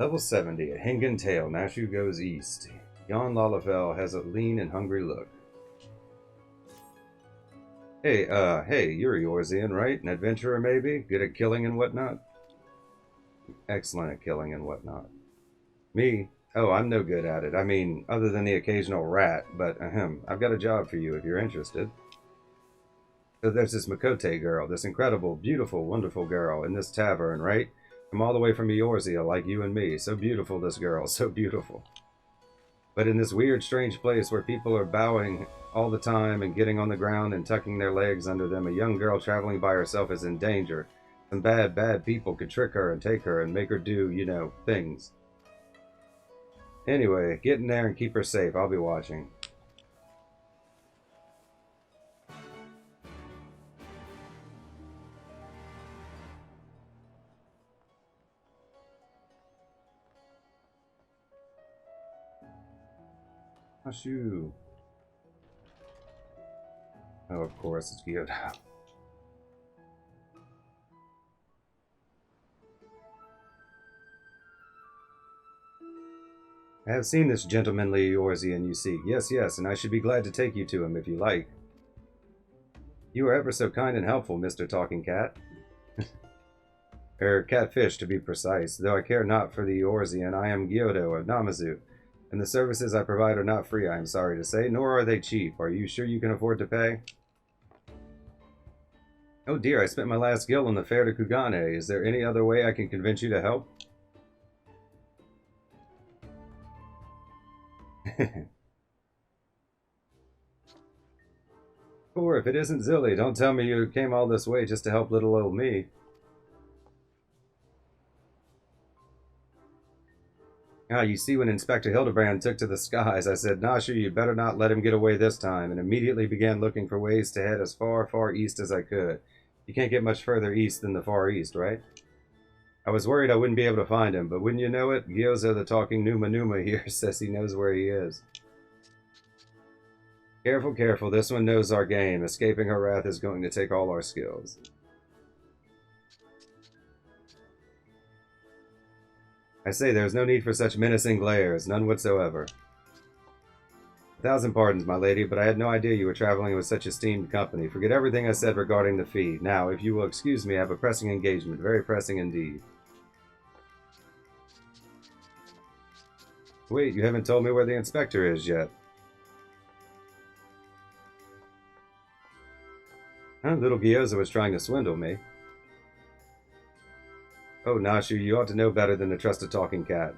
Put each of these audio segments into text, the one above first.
Level 70, a Hengen tail. Nashu goes east. Jan Lalafell has a lean and hungry look. Hey, you're Eorzean, right? An adventurer, maybe? Good at killing and whatnot? Excellent at killing and whatnot. Me? Oh, I'm no good at it. I mean, other than the occasional rat, but I've got a job for you if you're interested. So there's this Makote girl, this incredible, beautiful, wonderful girl in this tavern, right? Come all the way from Eorzea, like you and me. So beautiful, this girl, so beautiful. But in this weird, strange place where people are bowing all the time and getting on the ground and tucking their legs under them, a young girl traveling by herself is in danger. Some bad people could trick her and take her and make her do, you know, things. Anyway, get in there and keep her safe. I'll be watching. Shoo. Oh, of course, it's good. I have seen this gentlemanly Eorzean you seek. Yes, and I should be glad to take you to him if you like. You are ever so kind and helpful, Mr. Talking Cat. Catfish, to be precise. Though I care not for the Eorzean, I am Gyodo of Namazu, and the services I provide are not free, I am sorry to say, nor are they cheap. Are you sure you can afford to pay? Oh dear, I spent my last gil on the fare to Kugane. Is there any other way I can convince you to help? Or if it isn't Zilly, don't tell me you came all this way just to help little old me. Ah, you see, when Inspector Hildibrand took to the skies, I said, Nashu, you'd better not let him get away this time, and immediately began looking for ways to head as far east as I could. You can't get much further east than the Far East, right? I was worried I wouldn't be able to find him, but wouldn't you know it, Gyoza the talking Numa here says he knows where he is. Careful, this one knows our game. Escaping her wrath is going to take all our skills. I say, there's no need for such menacing glares, none whatsoever. 1,000 pardons, my lady, but I had no idea you were traveling with such esteemed company. Forget everything I said regarding the fee. Now, if you will excuse me, I have a pressing engagement, very pressing indeed. Wait, you haven't told me where the inspector is yet. Huh, little Gyoza was trying to swindle me. Oh, Nashu, you ought to know better than to trust a talking cat.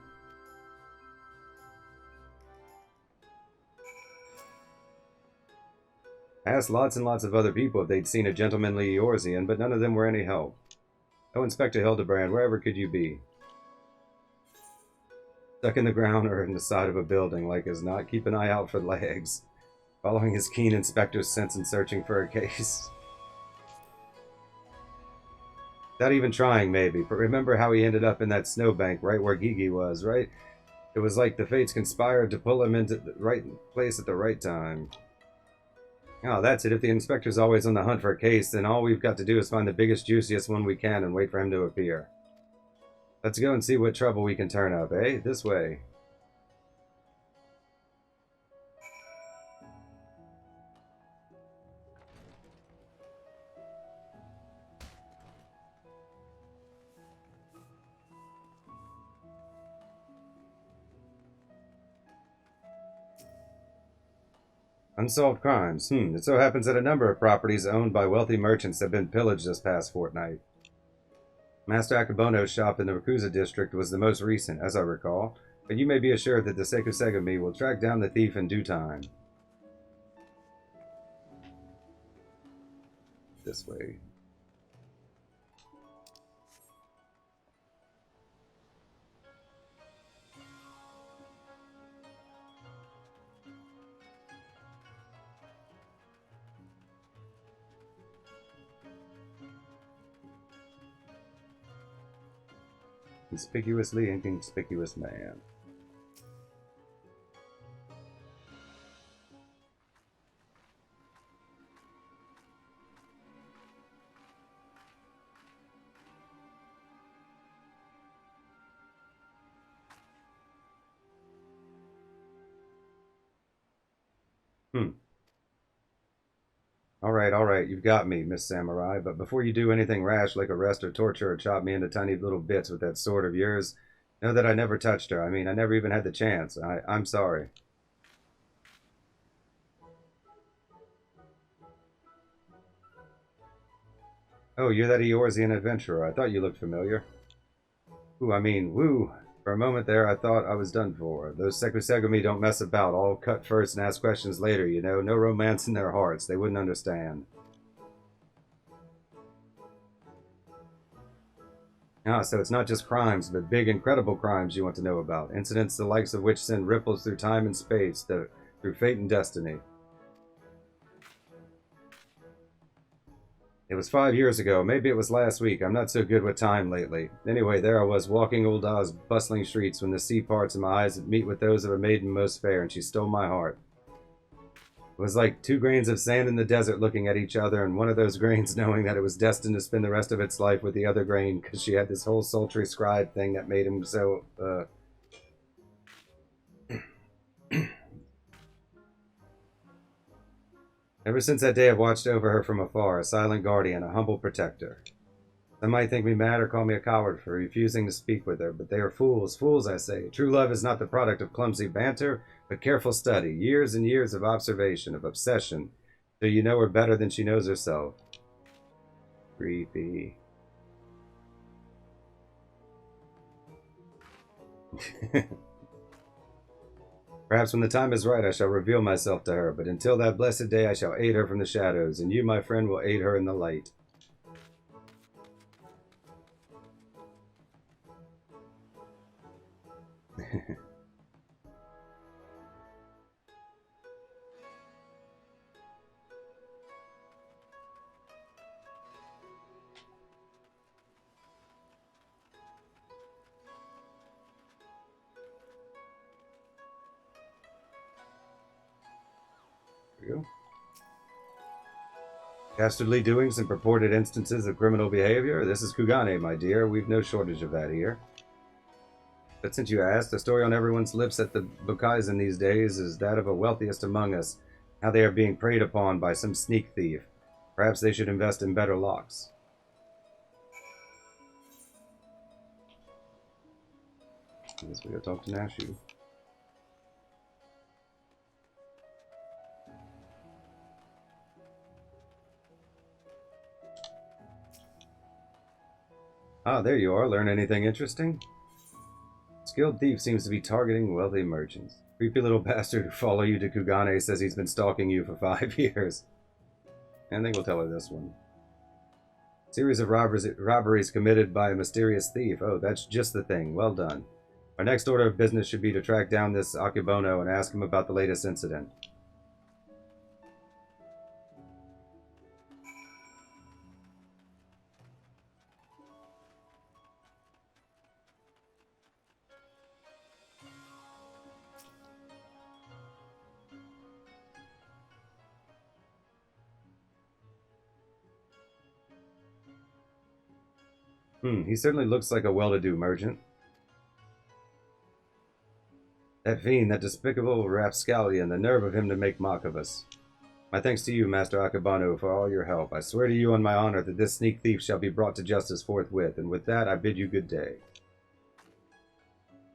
I asked lots and lots of other people if they'd seen a gentlemanly Eorzean, but none of them were any help. Oh, Inspector Hildibrand, wherever could you be? Stuck in the ground or in the side of a building, like as not. Keep an eye out for legs. Following his keen inspector's sense and searching for a case. Without even trying, maybe. But remember how he ended up in that snowbank right where Gigi was, right? It was like the fates conspired to pull him into the right place at the right time. Oh, that's it. If the inspector's always on the hunt for a case, then all we've got to do is find the biggest, juiciest one we can and wait for him to appear. Let's go and see what trouble we can turn up, eh? This way. Unsolved crimes. It so happens that a number of properties owned by wealthy merchants have been pillaged this past fortnight. Master Akabono's shop in the Rakuza district was the most recent, as I recall, but you may be assured that the Sekusegami will track down the thief in due time. This way. Conspicuously inconspicuous man. Hmm. All right, you've got me, Miss Samurai, but before you do anything rash like arrest or torture or chop me into tiny little bits with that sword of yours, know that I never touched her. I mean, I never even had the chance. I'm sorry. Oh, you're that Eorzean adventurer. I thought you looked familiar. Ooh, I mean, woo. For a moment there, I thought I was done for. Those Sekusegumi don't mess about, all cut first and ask questions later, you know? No romance in their hearts. They wouldn't understand. Ah, so it's not just crimes, but big, incredible crimes you want to know about. Incidents the likes of which send ripples through time and space, through fate and destiny. It was 5 years ago. Maybe it was last week. I'm not so good with time lately. Anyway, there I was, walking old Oz bustling streets when the sea parts and my eyes meet with those of a maiden most fair, and she stole my heart. It was like two grains of sand in the desert looking at each other, and one of those grains knowing that it was destined to spend the rest of its life with the other grain because she had this whole sultry scribe thing that made him so, Ever since that day, I've watched over her from afar, a silent guardian, a humble protector. Some might think me mad or call me a coward for refusing to speak with her, but they are fools, fools, I say. True love is not the product of clumsy banter, but careful study, years and years of observation, of obsession, till you know her better than she knows herself. Creepy. Perhaps when the time is right, I shall reveal myself to her, but until that blessed day, I shall aid her from the shadows, and you, my friend, will aid her in the light. Dastardly doings and purported instances of criminal behavior? This is Kugane, my dear. We've no shortage of that here. But since you asked, the story on everyone's lips at the Bukaizen these days is that of a wealthiest among us, how they are being preyed upon by some sneak thief. Perhaps they should invest in better locks. I guess we gotta talk to Nashu. Ah, there you are. Learn anything interesting? Skilled thief seems to be targeting wealthy merchants. Creepy little bastard who follow you to Kugane says he's been stalking you for 5 years. I think we'll tell her this one. Series of robberies committed by a mysterious thief. Oh, that's just the thing. Well done. Our next order of business should be to track down this Akibono and ask him about the latest incident. He certainly looks like a well-to-do merchant. That fiend, that despicable rapscallion, the nerve of him to make mock of us. My thanks to you, Master Akabano, for all your help. I swear to you on my honor that this sneak thief shall be brought to justice forthwith, and with that I bid you good day.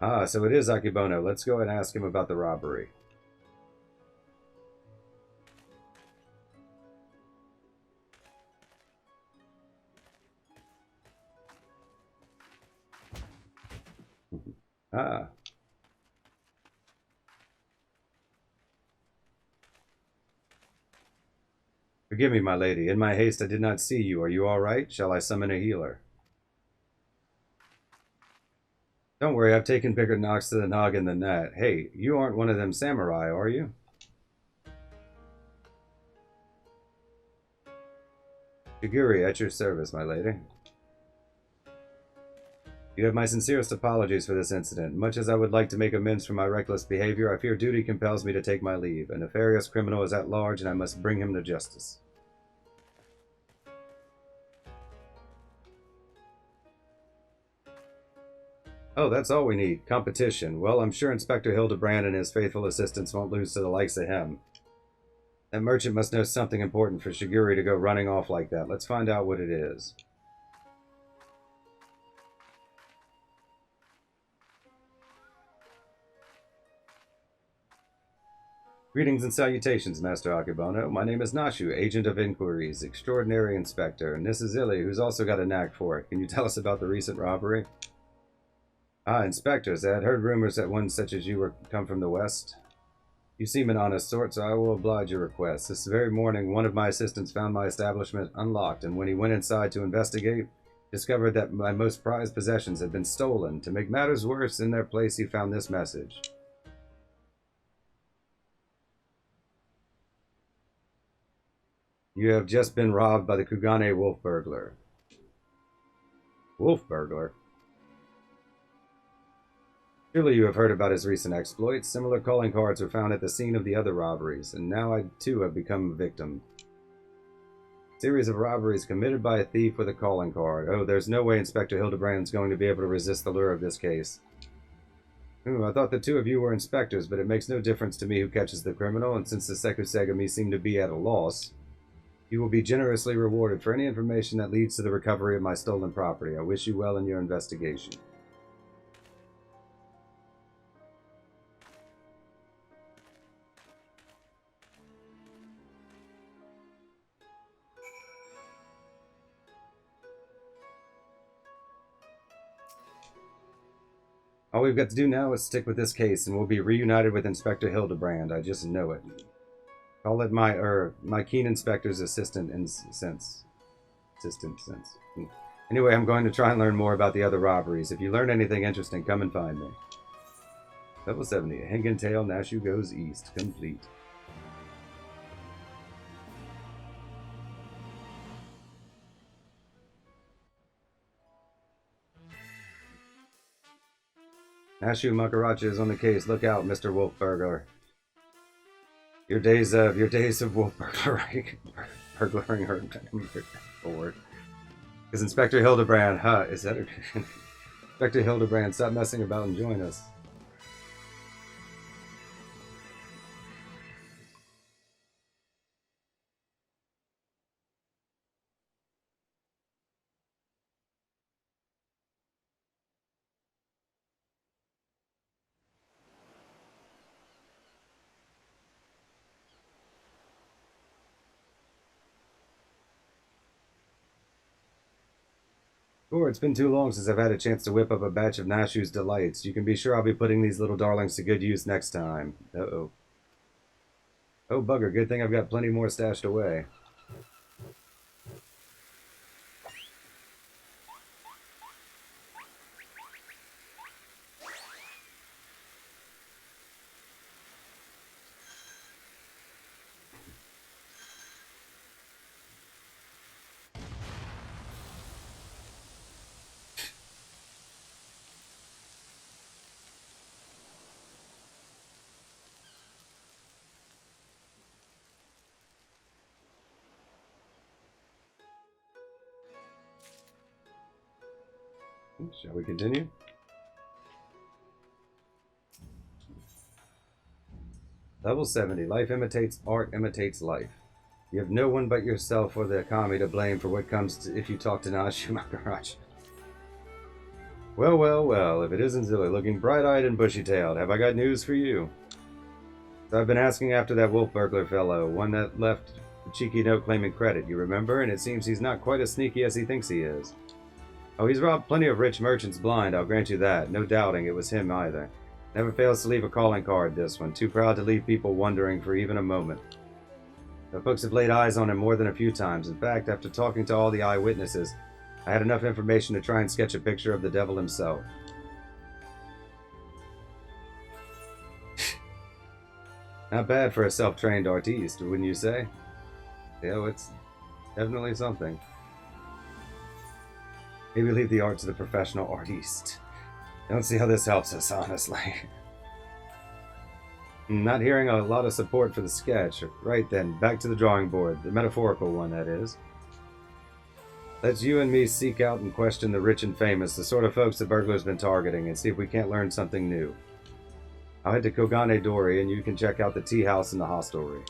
Ah, so it is Akibono. Let's go and ask him about the robbery. Ah. Forgive me, my lady. In my haste I did not see you. Are you all right? Shall I summon a healer? Don't worry, I've taken bigger knocks to the noggin than that. Hey, you aren't one of them samurai, are you? Shiguri, at your service, my lady. You have my sincerest apologies for this incident. Much as I would like to make amends for my reckless behavior, I fear duty compels me to take my leave. A nefarious criminal is at large, and I must bring him to justice. Oh, that's all we need. Competition. Well, I'm sure Inspector Hildibrand and his faithful assistants won't lose to the likes of him. That merchant must know something important for Shiguri to go running off like that. Let's find out what it is. Greetings and salutations, Master Akebono. My name is Nashu, Agent of Inquiries, Extraordinary Inspector, and this is Illy, who's also got a knack for it. Can you tell us about the recent robbery? Ah, inspectors, I had heard rumors that one such as you were come from the west. You seem an honest sort, so I will oblige your request. This very morning, one of my assistants found my establishment unlocked, and when he went inside to investigate, discovered that my most prized possessions had been stolen. To make matters worse, in their place he found this message. You have just been robbed by the Kugane wolf burglar. Wolf burglar? Surely you have heard about his recent exploits. Similar calling cards were found at the scene of the other robberies, and now I too have become a victim. A series of robberies committed by a thief with a calling card. Oh, there's no way Inspector Hildibrand's going to be able to resist the lure of this case. I thought the two of you were inspectors, but it makes no difference to me who catches the criminal, and since the Sekusegami seem to be at a loss, you will be generously rewarded for any information that leads to the recovery of my stolen property. I wish you well in your investigation. All we've got to do now is stick with this case, and we'll be reunited with Inspector Hildibrand. I just know it. Call it my keen inspector's assistant sense. Anyway, I'm going to try and learn more about the other robberies. If you learn anything interesting, come and find me. Level 70. Hengen Tail, Nashu Goes East. Complete. Nashu Makaracha is on the case. Look out, Mr. Wolf Burglar. Your days of wolf burglaring are forward. Because Inspector Hildibrand, is that Inspector Hildibrand, stop messing about and join us. It's been too long since I've had a chance to whip up a batch of Nashu's delights. You can be sure I'll be putting these little darlings to good use next time. Uh-oh. Oh, bugger, good thing I've got plenty more stashed away. Shall we continue? Level 70. Life imitates art, imitates life. You have no one but yourself or the Akami to blame for what comes to if you talk to Nashu Makaraj. Well, well, well, if it isn't Zilly looking bright-eyed and bushy-tailed, have I got news for you? So I've been asking after that wolf burglar fellow, one that left a cheeky note claiming credit, you remember? And it seems he's not quite as sneaky as he thinks he is. Oh, he's robbed plenty of rich merchants blind, I'll grant you that. No doubting it was him either. Never fails to leave a calling card, this one. Too proud to leave people wondering for even a moment. The folks have laid eyes on him more than a few times. In fact, after talking to all the eyewitnesses, I had enough information to try and sketch a picture of the devil himself. Not bad for a self-trained artiste, wouldn't you say? Yeah, it's definitely something. Maybe leave the art to the professional artiste. Don't see how this helps us, honestly. Not hearing a lot of support for the sketch. Right then, back to the drawing board. The metaphorical one, that is. Let's you and me seek out and question the rich and famous, the sort of folks the burglar's been targeting, and see if we can't learn something new. I'll head to Kogane Dori, and you can check out the tea house and the hostelry.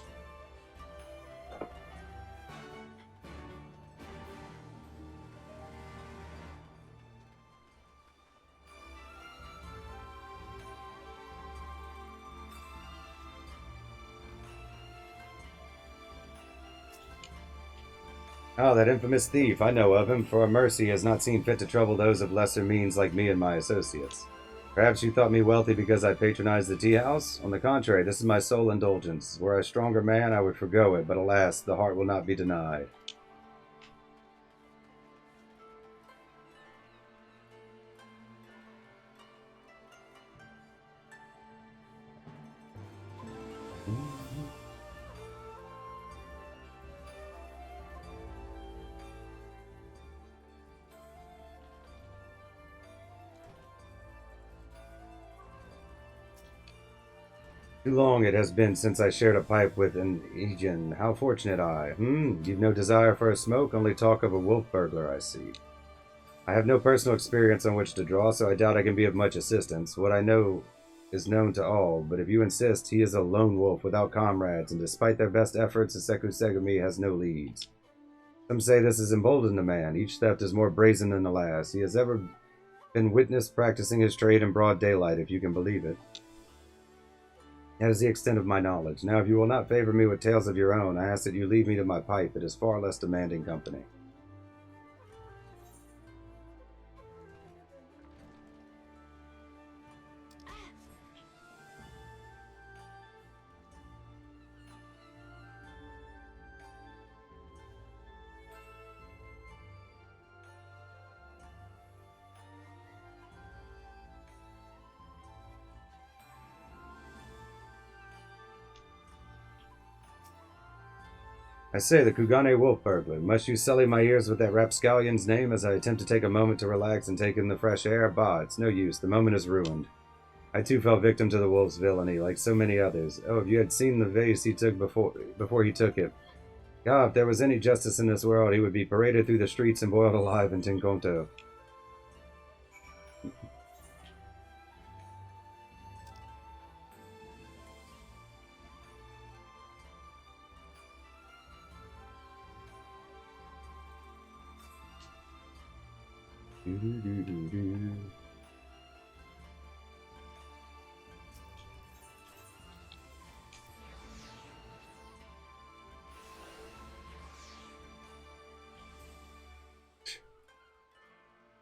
Ah, that infamous thief. I know of him, for a mercy has not seen fit to trouble those of lesser means like me and my associates. Perhaps you thought me wealthy because I patronized the tea house? On the contrary, this is my sole indulgence. Were I a stronger man, I would forgo it, but alas, the heart will not be denied. Too long it has been since I shared a pipe with an Aegean. How fortunate I. You've no desire for a smoke, only talk of a wolf burglar, I see. I have no personal experience on which to draw, so I doubt I can be of much assistance. What I know is known to all, but if you insist, he is a lone wolf without comrades, and despite their best efforts, the Seku Segumi has no leads. Some say this has emboldened a man. Each theft is more brazen than the last. He has ever been witnessed practicing his trade in broad daylight, if you can believe it. That is the extent of my knowledge. Now, if you will not favor me with tales of your own, I ask that you leave me to my pipe. It is far less demanding company. I say, the Kugane wolf burglar. Must you sully my ears with that rapscallion's name as I attempt to take a moment to relax and take in the fresh air? Bah, it's no use. The moment is ruined. I too fell victim to the wolf's villainy, like so many others. Oh, if you had seen the vase he took before he took it. God, if there was any justice in this world, he would be paraded through the streets and boiled alive in Tinkonto.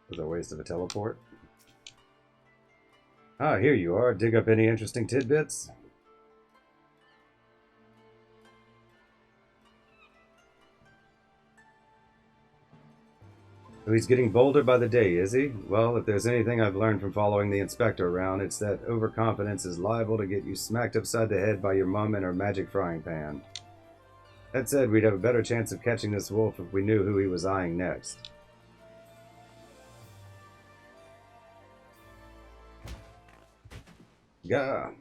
Was a waste of a teleport. Ah, here you are. Dig up any interesting tidbits? So he's getting bolder by the day, is he? Well, if there's anything I've learned from following the inspector around, it's that overconfidence is liable to get you smacked upside the head by your mum and her magic frying pan. That said, we'd have a better chance of catching this wolf if we knew who he was eyeing next. Gah!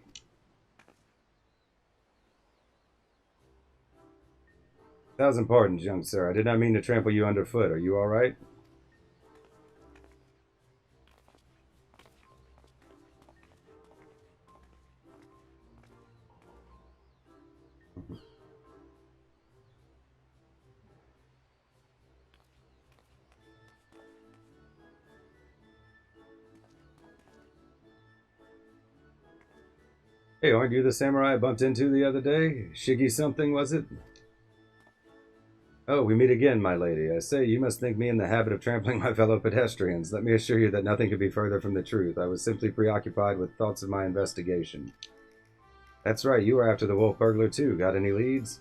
Thousand pardons, young sir. I did not mean to trample you underfoot. Are you all right? Hey, aren't you the samurai I bumped into the other day? Shiggy something, was it? Oh, we meet again, my lady. I say, you must think me in the habit of trampling my fellow pedestrians. Let me assure you that nothing could be further from the truth. I was simply preoccupied with thoughts of my investigation. That's right, you were after the wolf burglar too. Got any leads?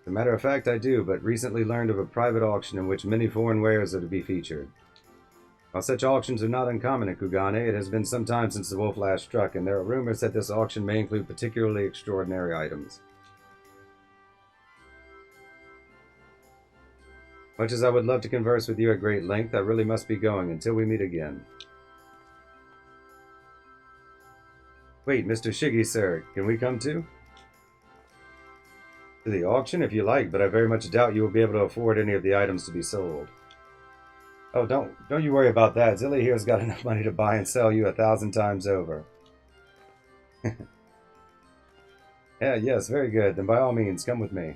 As a matter of fact, I do, but recently learned of a private auction in which many foreign wares are to be featured. While such auctions are not uncommon in Kugane, it has been some time since the wolf last struck, and there are rumors that this auction may include particularly extraordinary items. Much as I would love to converse with you at great length, I really must be going until we meet again. Wait, Mr. Shiggy, sir, can we come too? To the auction, if you like, but I very much doubt you will be able to afford any of the items to be sold. Oh, don't you worry about that. Zilly here's got enough money to buy and sell you 1,000 times over. Yeah, yes, very good. Then by all means, come with me.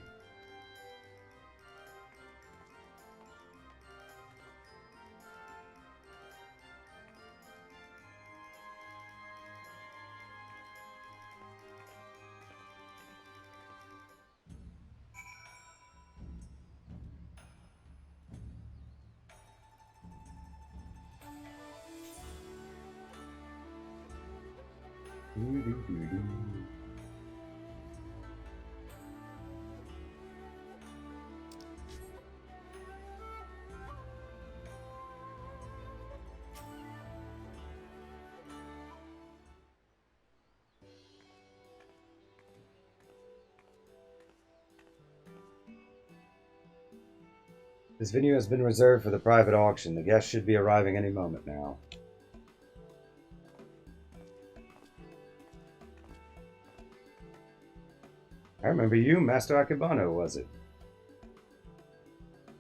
This venue has been reserved for the private auction. The guests should be arriving any moment now. I remember you, Master Akebano, was it?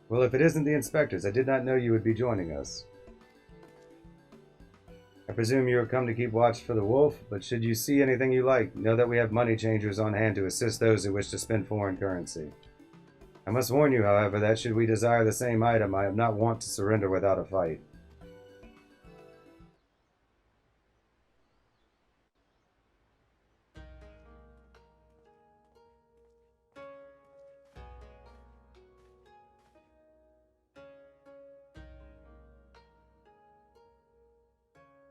Well, if it isn't the inspectors, I did not know you would be joining us. I presume you have come to keep watch for the wolf, but should you see anything you like, know that we have money changers on hand to assist those who wish to spend foreign currency. I must warn you, however, that should we desire the same item, I am not wont to surrender without a fight.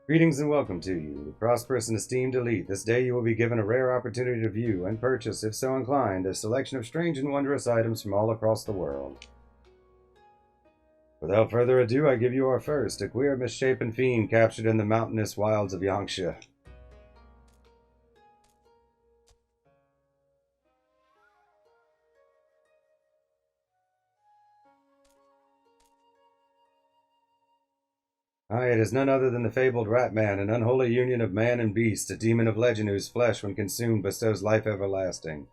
Greetings and welcome to you, the prosperous and esteemed elite. This day you will be given a rare opportunity to view and purchase, if so inclined, a selection of strange and wondrous items from all across the world. Without further ado, I give you our first, a queer misshapen fiend captured in the mountainous wilds of Yangsha. Aye, it is none other than the fabled Rat-Man, an unholy union of man and beast, a demon of legend whose flesh, when consumed, bestows life everlasting.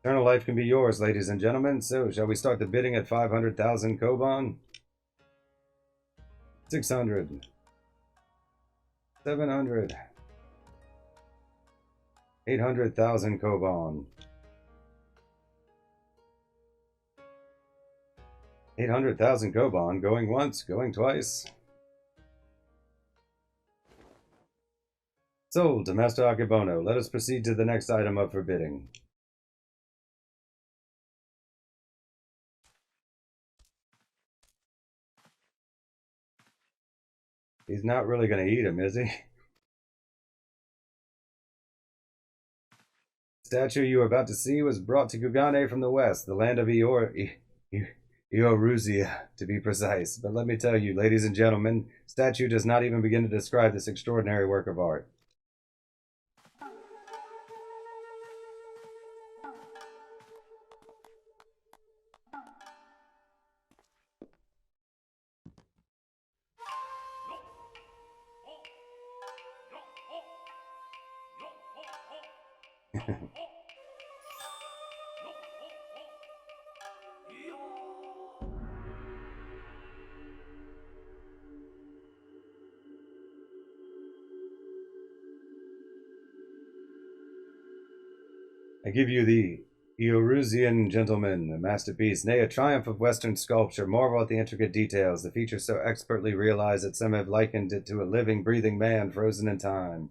Eternal life can be yours, ladies and gentlemen, so shall we start the bidding at 500,000 koban? 600. 700. 800,000 koban. 800,000 koban, going once, going twice. Sold to Master Akebono. Let us proceed to the next item up for bidding. He's not really going to eat him, is he? The statue you are about to see was brought to Kugane from the west, the land of Eoruzia, to be precise. But let me tell you, ladies and gentlemen, statue does not even begin to describe this extraordinary work of art. I give you the Eorusian Gentleman, a masterpiece, nay, a triumph of Western sculpture. Marvel at the intricate details, the features so expertly realized that some have likened it to a living, breathing man frozen in time.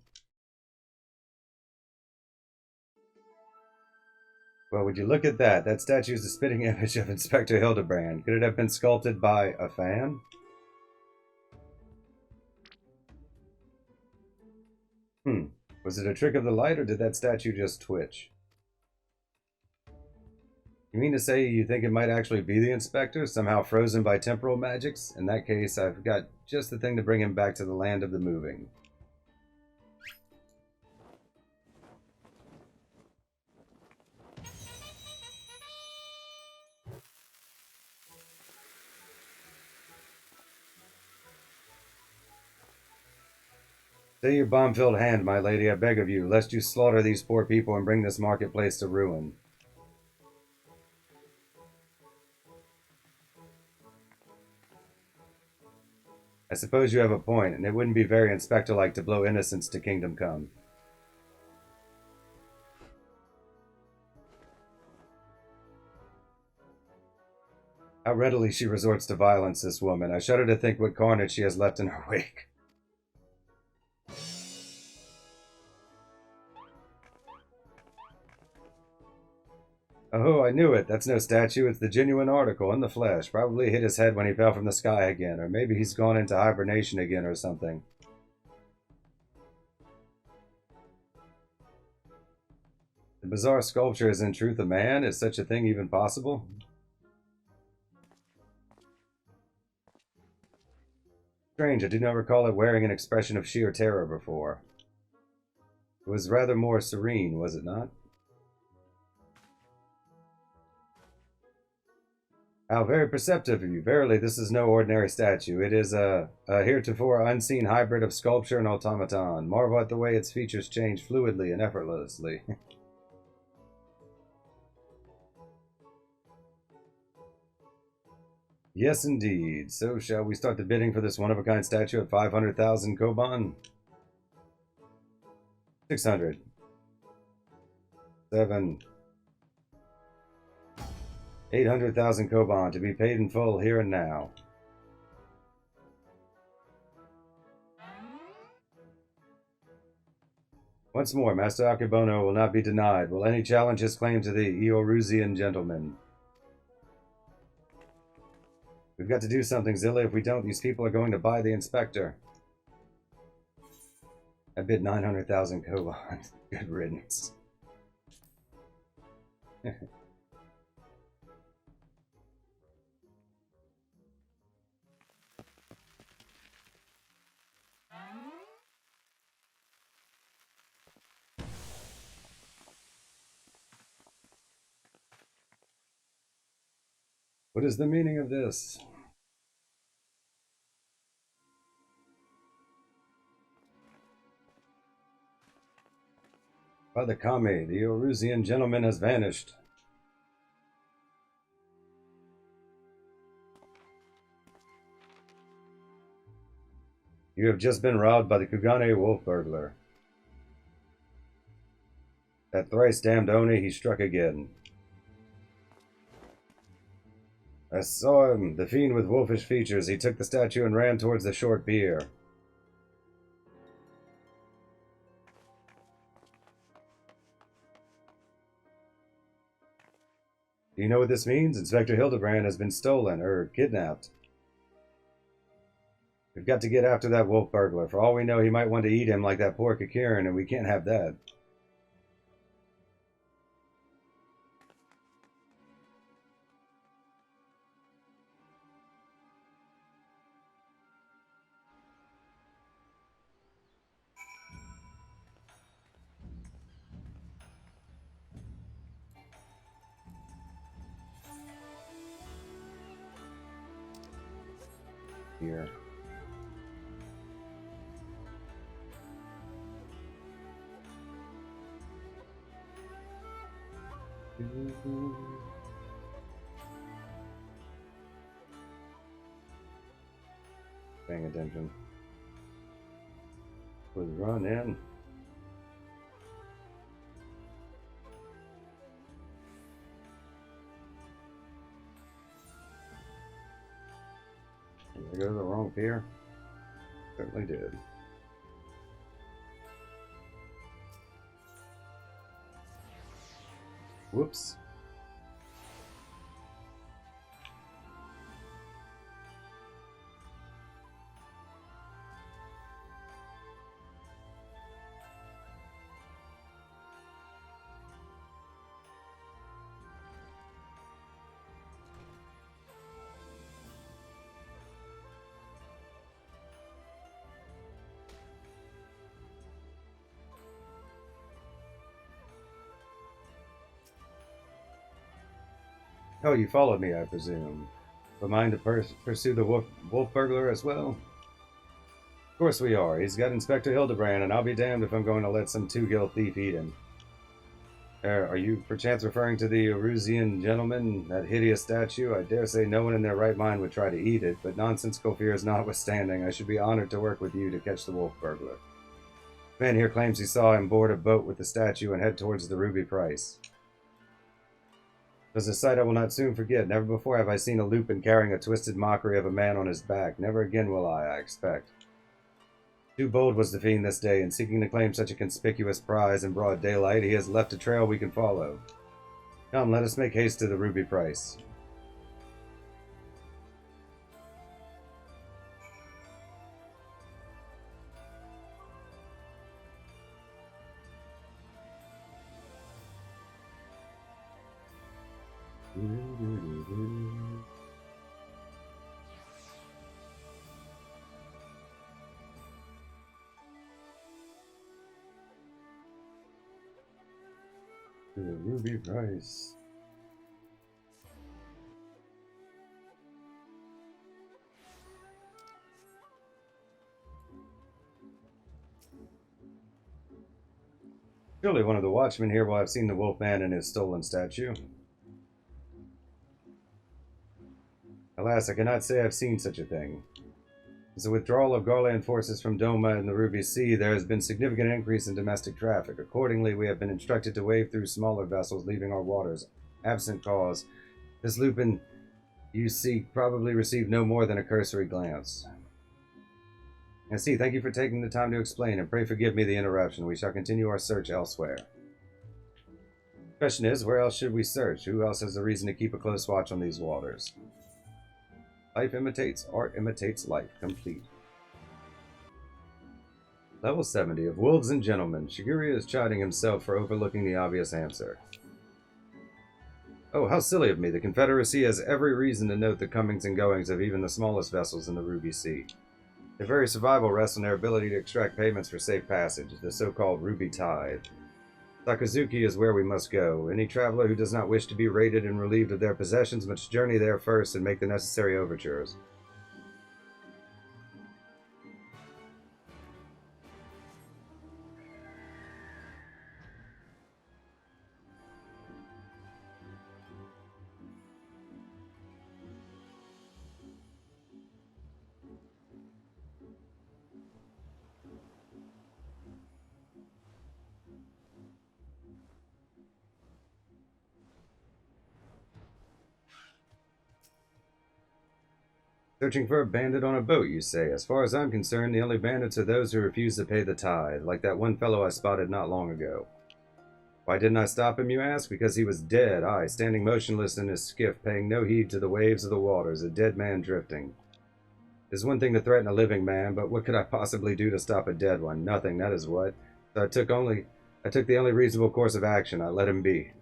Well, would you look at that? That statue is the spitting image of Inspector Hildibrand. Could it have been sculpted by a fan? Was it a trick of the light, or did that statue just twitch? You mean to say you think it might actually be the Inspector, somehow frozen by temporal magics? In that case, I've got just the thing to bring him back to the land of the moving. Stay your bomb-filled hand, my lady, I beg of you, lest you slaughter these poor people and bring this marketplace to ruin. I suppose you have a point, and it wouldn't be very Inspector-like to blow innocents to Kingdom Come. How readily she resorts to violence, this woman. I shudder to think what carnage she has left in her wake. Oh, I knew it. That's no statue. It's the genuine article in the flesh. Probably hit his head when he fell from the sky again, or maybe he's gone into hibernation again or something. The bizarre sculpture is in truth a man? Is such a thing even possible? Strange, I do not recall it wearing an expression of sheer terror before. It was rather more serene, was it not? How very perceptive of you. Verily, this is no ordinary statue. It is a heretofore unseen hybrid of sculpture and automaton. Marvel at the way its features change fluidly and effortlessly. Yes, indeed. So shall we start the bidding for this one-of-a-kind statue at 500,000 koban? 600. 7. 800,000 koban to be paid in full here and now. Once more, Master Akebono will not be denied. Will any challenge his claim to the Eorusian gentleman? We've got to do something, Zilla. If we don't, these people are going to buy the inspector. I bid 900,000 koban. Good riddance. What is the meaning of this? By the Kami, the Eorusian gentleman has vanished. You have just been robbed by the Kugane wolf burglar. That thrice damned Oni, he struck again. I saw him, the fiend with wolfish features. He took the statue and ran towards the short pier. Do you know what this means? Inspector Hildibrand has been stolen, or kidnapped. We've got to get after that wolf burglar. For all we know, he might want to eat him like that poor Kakirin, and we can't have that. Here. Paying attention. Was run in. Did I go to the wrong pier? Certainly did. Whoops. Oh, you followed me, I presume. But mind to pursue the wolf burglar as well? Of course we are. He's got Inspector Hildibrand, and I'll be damned if I'm going to let some two-gill thief eat him. Are you perchance referring to the Eorusian gentleman, that hideous statue? I dare say no one in their right mind would try to eat it, but nonsensical fears notwithstanding, I should be honored to work with you to catch the wolf burglar. The man here claims he saw him board a boat with the statue and head towards the ruby price. It was a sight I will not soon forget. Never before have I seen a lupin carrying a twisted mockery of a man on his back. Never again will I expect. Too bold was the fiend this day, in seeking to claim such a conspicuous prize in broad daylight. He has left a trail we can follow. Come, let us make haste to the ruby price. Ruby price. Surely one of the watchmen here will have seen the Wolfman and his stolen statue. Alas, I cannot say I've seen such a thing. With the withdrawal of Garland forces from Doma and the Ruby Sea, there has been significant increase in domestic traffic. Accordingly, we have been instructed to wave through smaller vessels leaving our waters. Absent cause, this Lupin you seek probably received no more than a cursory glance. I see. Thank you for taking the time to explain, and pray forgive me the interruption. We shall continue our search elsewhere. The question is, where else should we search? Who else has a reason to keep a close watch on these waters? Life imitates, art imitates life. Complete. Level 70 of Wolves and Gentlemen. Shigure is chiding himself for overlooking the obvious answer. Oh, how silly of me. The Confederacy has every reason to note the comings and goings of even the smallest vessels in the Ruby Sea. Their very survival rests on their ability to extract payments for safe passage, the so-called Ruby Tithe. Sakazuki is where we must go. Any traveler who does not wish to be raided and relieved of their possessions must journey there first and make the necessary overtures. Searching for a bandit on a boat, you say. As far as I'm concerned, the only bandits are those who refuse to pay the tithe, like that one fellow I spotted not long ago. Why didn't I stop him, you ask? Because he was dead, aye, standing motionless in his skiff, paying no heed to the waves of the waters, a dead man drifting. It is one thing to threaten a living man, but what could I possibly do to stop a dead one? Nothing, that is what. So I took the only reasonable course of action. I let him be.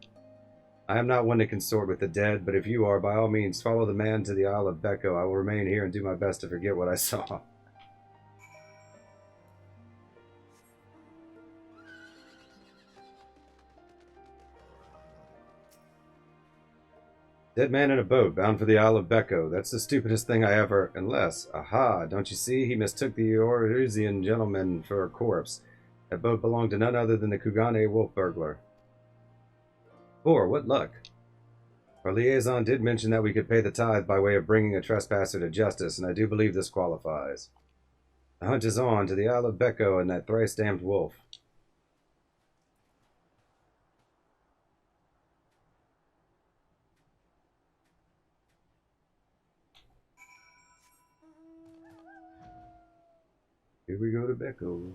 I am not one to consort with the dead, but if you are, by all means, follow the man to the Isle of Becco. I will remain here and do my best to forget what I saw. Dead man in a boat, bound for the Isle of Becco. That's the stupidest thing I ever... Unless... Aha! Don't you see? He mistook the Eorzean gentleman for a corpse. That boat belonged to none other than the Kugane wolf burglar. 4. What luck. Our liaison did mention that we could pay the tithe by way of bringing a trespasser to justice, and I do believe this qualifies. The hunt is on to the Isle of Becco and that thrice-damned wolf. Here we go to Becco.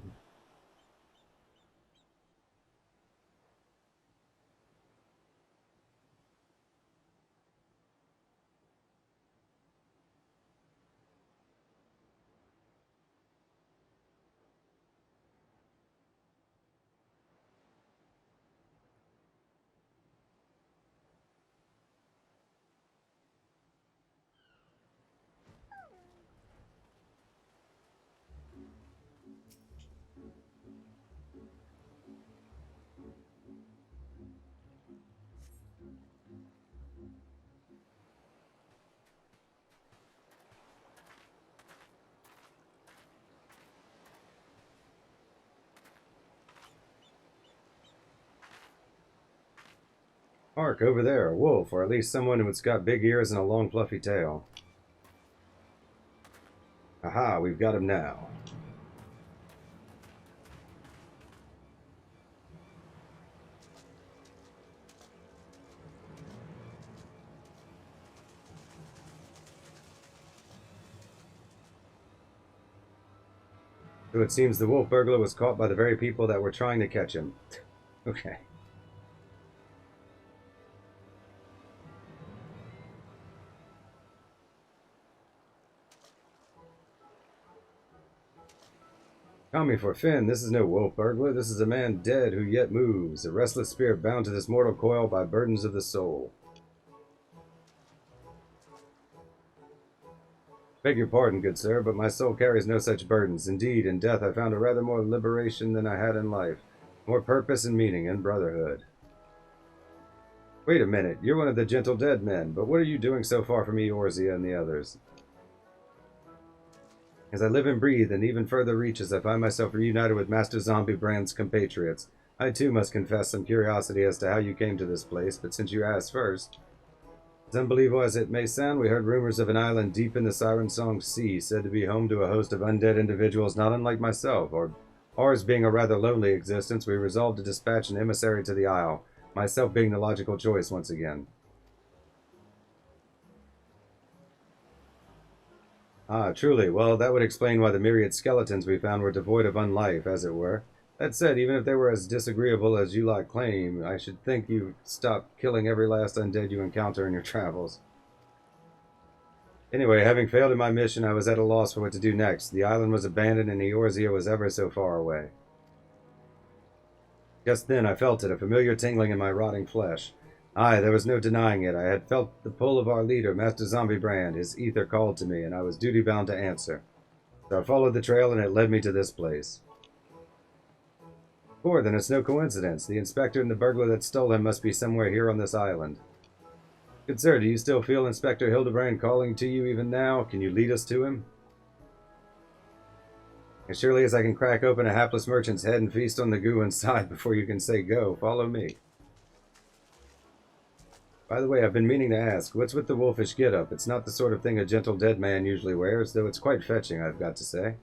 Hark, over there, a wolf, or at least someone who's got big ears and a long fluffy tail. Aha, we've got him now. So it seems the wolf burglar was caught by the very people that were trying to catch him. Okay. Call me for Finn. This is no wolf burglar. This is a man dead who yet moves, a restless spirit bound to this mortal coil by burdens of the soul. Beg your pardon, good sir, but my soul carries no such burdens. Indeed, in death I found a rather more liberation than I had in life. More purpose and meaning and brotherhood. Wait a minute, you're one of the gentle dead men, but what are you doing so far from Eorzea and the others? As I live and breathe in even further reaches, I find myself reunited with Master Zombiebrand's compatriots. I too must confess some curiosity as to how you came to this place, but since you asked first... As unbelievable as it may sound, we heard rumors of an island deep in the Siren Song Sea, said to be home to a host of undead individuals not unlike myself, or ours being a rather lonely existence, we resolved to dispatch an emissary to the isle, myself being the logical choice once again. Ah, truly. Well, that would explain why the myriad skeletons we found were devoid of unlife, as it were. That said, even if they were as disagreeable as you lot claim, I should think you've stopped killing every last undead you encounter in your travels. Anyway, having failed in my mission, I was at a loss for what to do next. The island was abandoned and Eorzea was ever so far away. Just then I felt it, a familiar tingling in my rotting flesh. Aye, there was no denying it. I had felt the pull of our leader, Master Zombiebrand. His ether called to me, and I was duty-bound to answer. So I followed the trail, and it led me to this place. Then it's no coincidence. The inspector and the burglar that stole him must be somewhere here on this island. Good sir, do you still feel Inspector Hildibrand calling to you even now? Can you lead us to him? As surely as I can crack open a hapless merchant's head and feast on the goo inside before you can say go, follow me. By the way, I've been meaning to ask, what's with the wolfish get-up? It's not the sort of thing a gentle dead man usually wears, though it's quite fetching, I've got to say.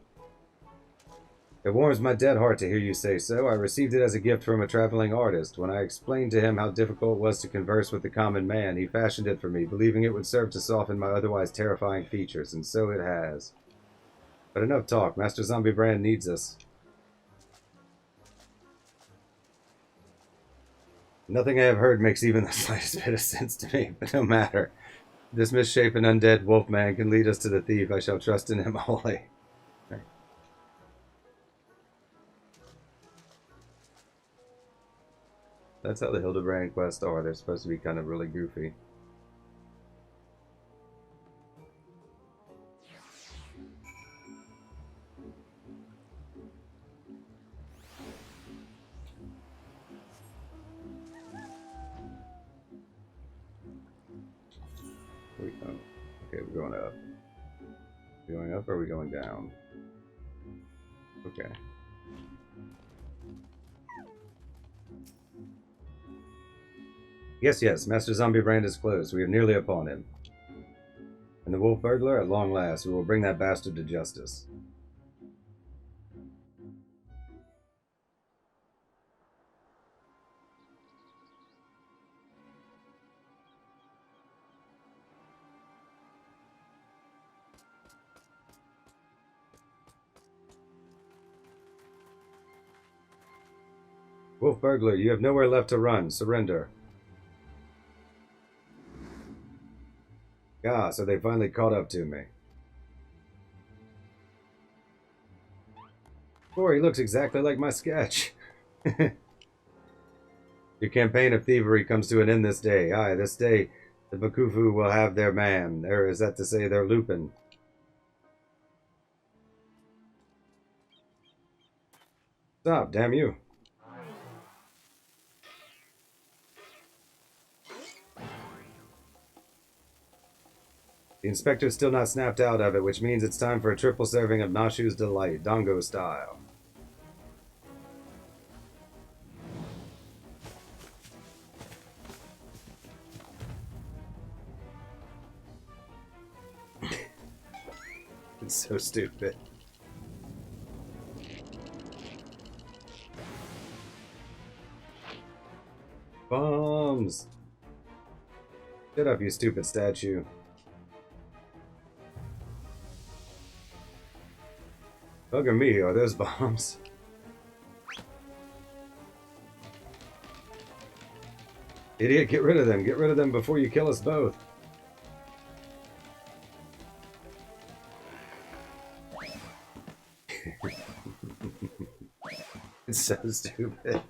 It warms my dead heart to hear you say so. I received it as a gift from a traveling artist. When I explained to him how difficult it was to converse with the common man, he fashioned it for me, believing it would serve to soften my otherwise terrifying features, and so it has. But enough talk. Master Zombiebrand needs us. Nothing I have heard makes even the slightest bit of sense to me, but no matter. This misshapen undead wolfman can lead us to the thief. I shall trust in him wholly. That's how the Hildibrand quests are. They're supposed to be kind of really goofy. Okay, we're going up. Going up or are we going down? Okay. Yes, Master Zombiebrand is close. We are nearly upon him. And the wolf burglar, at long last, we will bring that bastard to justice. Wolf burglar, you have nowhere left to run. Surrender. Ah, so they finally caught up to me. Boy, he looks exactly like my sketch. Your campaign of thievery comes to an end this day. Aye, this day the Bakufu will have their man. There is that to say their Lupin. Stop, damn you. The inspector's still not snapped out of it, which means it's time for a triple serving of Nashu's Delight, Dongo style. It's so stupid. Bombs! Shut up, you stupid statue. Bugger me, are those bombs? Idiot, get rid of them. Get rid of them before you kill us both. It's so stupid.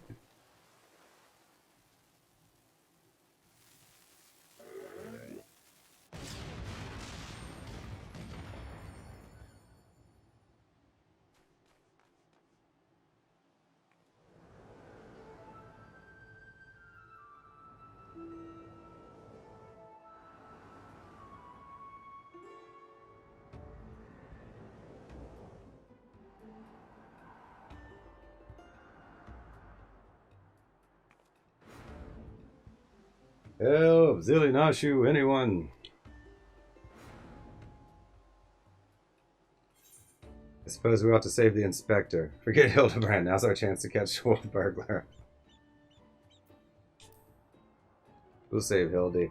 Help! Zilly Nashu, anyone? I suppose we ought to save the inspector. Forget Hildibrand, now's our chance to catch the wolf burglar. We'll save Hildy.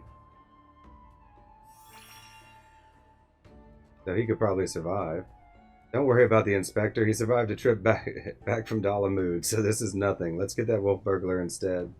So he could probably survive. Don't worry about the inspector, he survived a trip back from Dalamud, so this is nothing. Let's get that wolf burglar instead.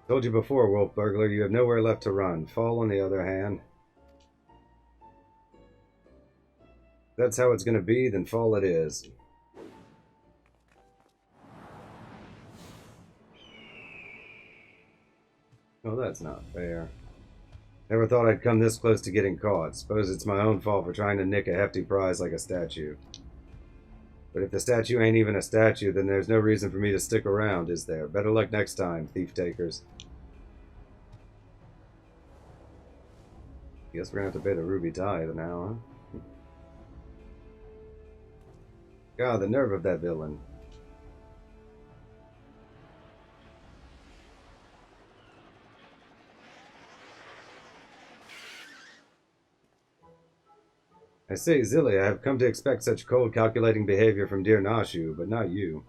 Told you before, wolf burglar, you have nowhere left to run. Fall, on the other hand. If that's how it's going to be, then fall it is. Oh, that's not fair. Never thought I'd come this close to getting caught. Suppose it's my own fault for trying to nick a hefty prize like a statue. But if the statue ain't even a statue, then there's no reason for me to stick around, is there? Better luck next time, thief-takers. Guess we're gonna have to pay the ruby tithe now, huh? God, the nerve of that villain. I say, Zilly, I have come to expect such cold, calculating behavior from dear Nashu, but not you.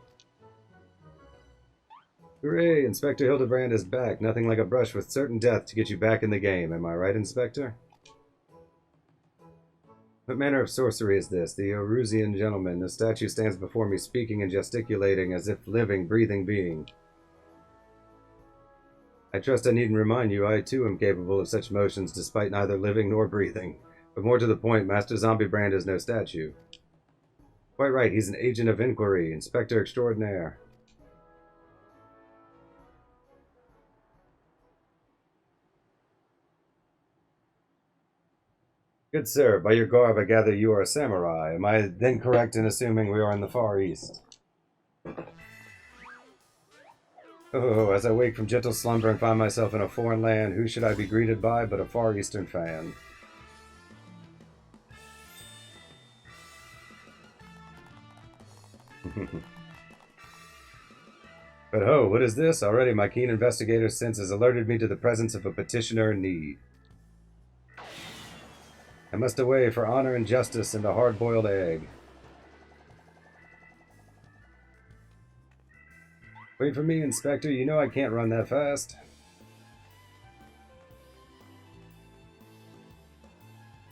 Hooray! Inspector Hildibrand is back. Nothing like a brush with certain death to get you back in the game. Am I right, Inspector? What manner of sorcery is this? The Orusian gentleman. The statue stands before me, speaking and gesticulating as if living, breathing being. I trust I needn't remind you, I too am capable of such motions despite neither living nor breathing. But more to the point, Master Zombiebrand is no statue. Quite right, he's an agent of inquiry, Inspector Extraordinaire. Good sir, by your garb I gather you are a samurai. Am I then correct in assuming we are in the Far East? Oh, as I wake from gentle slumber and find myself in a foreign land, who should I be greeted by but a Far Eastern fan? But ho, what is this? Already my keen investigator sense has alerted me to the presence of a petitioner in need. I must away for honor and justice and a hard-boiled egg. Wait for me, Inspector. You know I can't run that fast.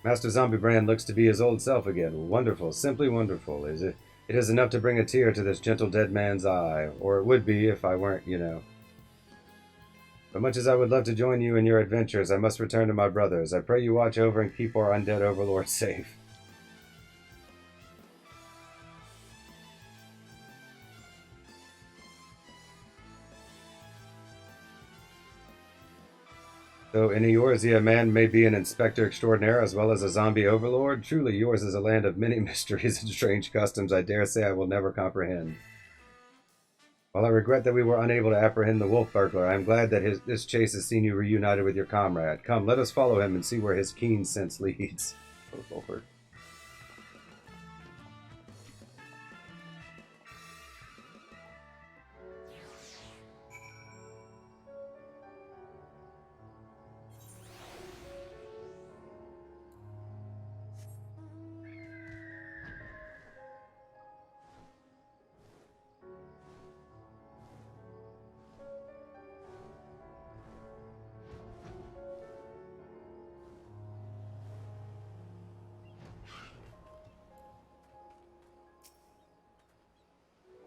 Master Zombiebrand looks to be his old self again. Wonderful, simply wonderful. It is enough to bring a tear to this gentle dead man's eye. Or it would be if I weren't, you know. But much as I would love to join you in your adventures, I must return to my brothers. I pray you watch over and keep our undead overlord safe. Though in Eorzea, man may be an inspector extraordinaire as well as a zombie overlord, truly yours is a land of many mysteries and strange customs I dare say I will never comprehend. While I regret that we were unable to apprehend the wolf burglar, I am glad that this chase has seen you reunited with your comrade. Come, let us follow him and see where his keen sense leads. Oh, Lord.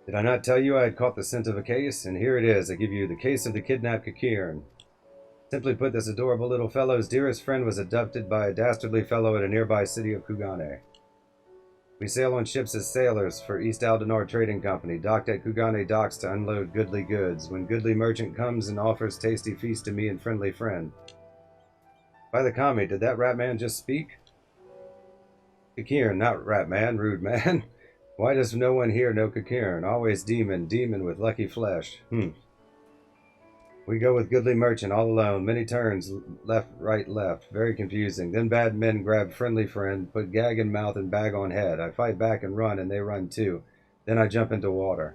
Did I not tell you I had caught the scent of a case? And here it is. I give you the case of the kidnapped Kakirn. Simply put, this adorable little fellow's dearest friend was abducted by a dastardly fellow at a nearby city of Kugane. We sail on ships as sailors for East Aldenor Trading Company, docked at Kugane docks to unload goodly goods, when goodly merchant comes and offers tasty feast to me and friendly friend. By the Kami, did that rat man just speak? Kakirin, not rat man, rude man. Why does no one here know Kakirin? Always demon, demon with lucky flesh. We go with goodly merchant all alone. Many turns, left, right, left. Very confusing. Then bad men grab friendly friend, put gag in mouth and bag on head. I fight back and run, and they run too. Then I jump into water.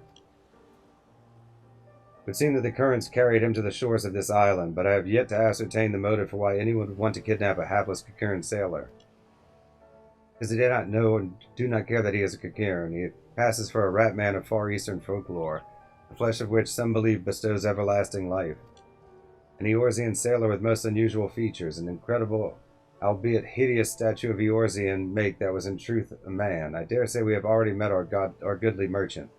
It would seem that the currents carried him to the shores of this island, but I have yet to ascertain the motive for why anyone would want to kidnap a hapless Kakirin sailor. Because they do not know and do not care that he is a Kakirin. He passes for a rat man of far eastern folklore, the flesh of which some believe bestows everlasting life. An Eorzean sailor with most unusual features, an incredible, albeit hideous statue of Eorzean make that was in truth a man. I dare say we have already met our goodly merchant.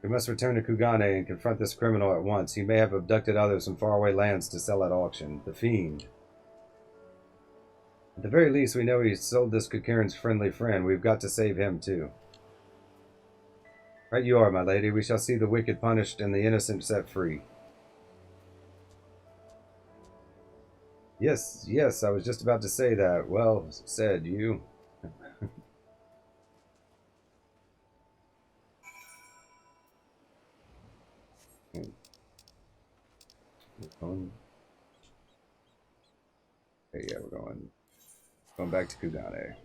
We must return to Kugane and confront this criminal at once. He may have abducted others from faraway lands to sell at auction. The fiend. At the very least, we know he sold this Kakirin's friendly friend. We've got to save him, too. Right you are, my lady. We shall see the wicked punished and the innocent set free. Yes, yes, I was just about to say that. Well said, you. Okay, yeah, we're going back to Kugane.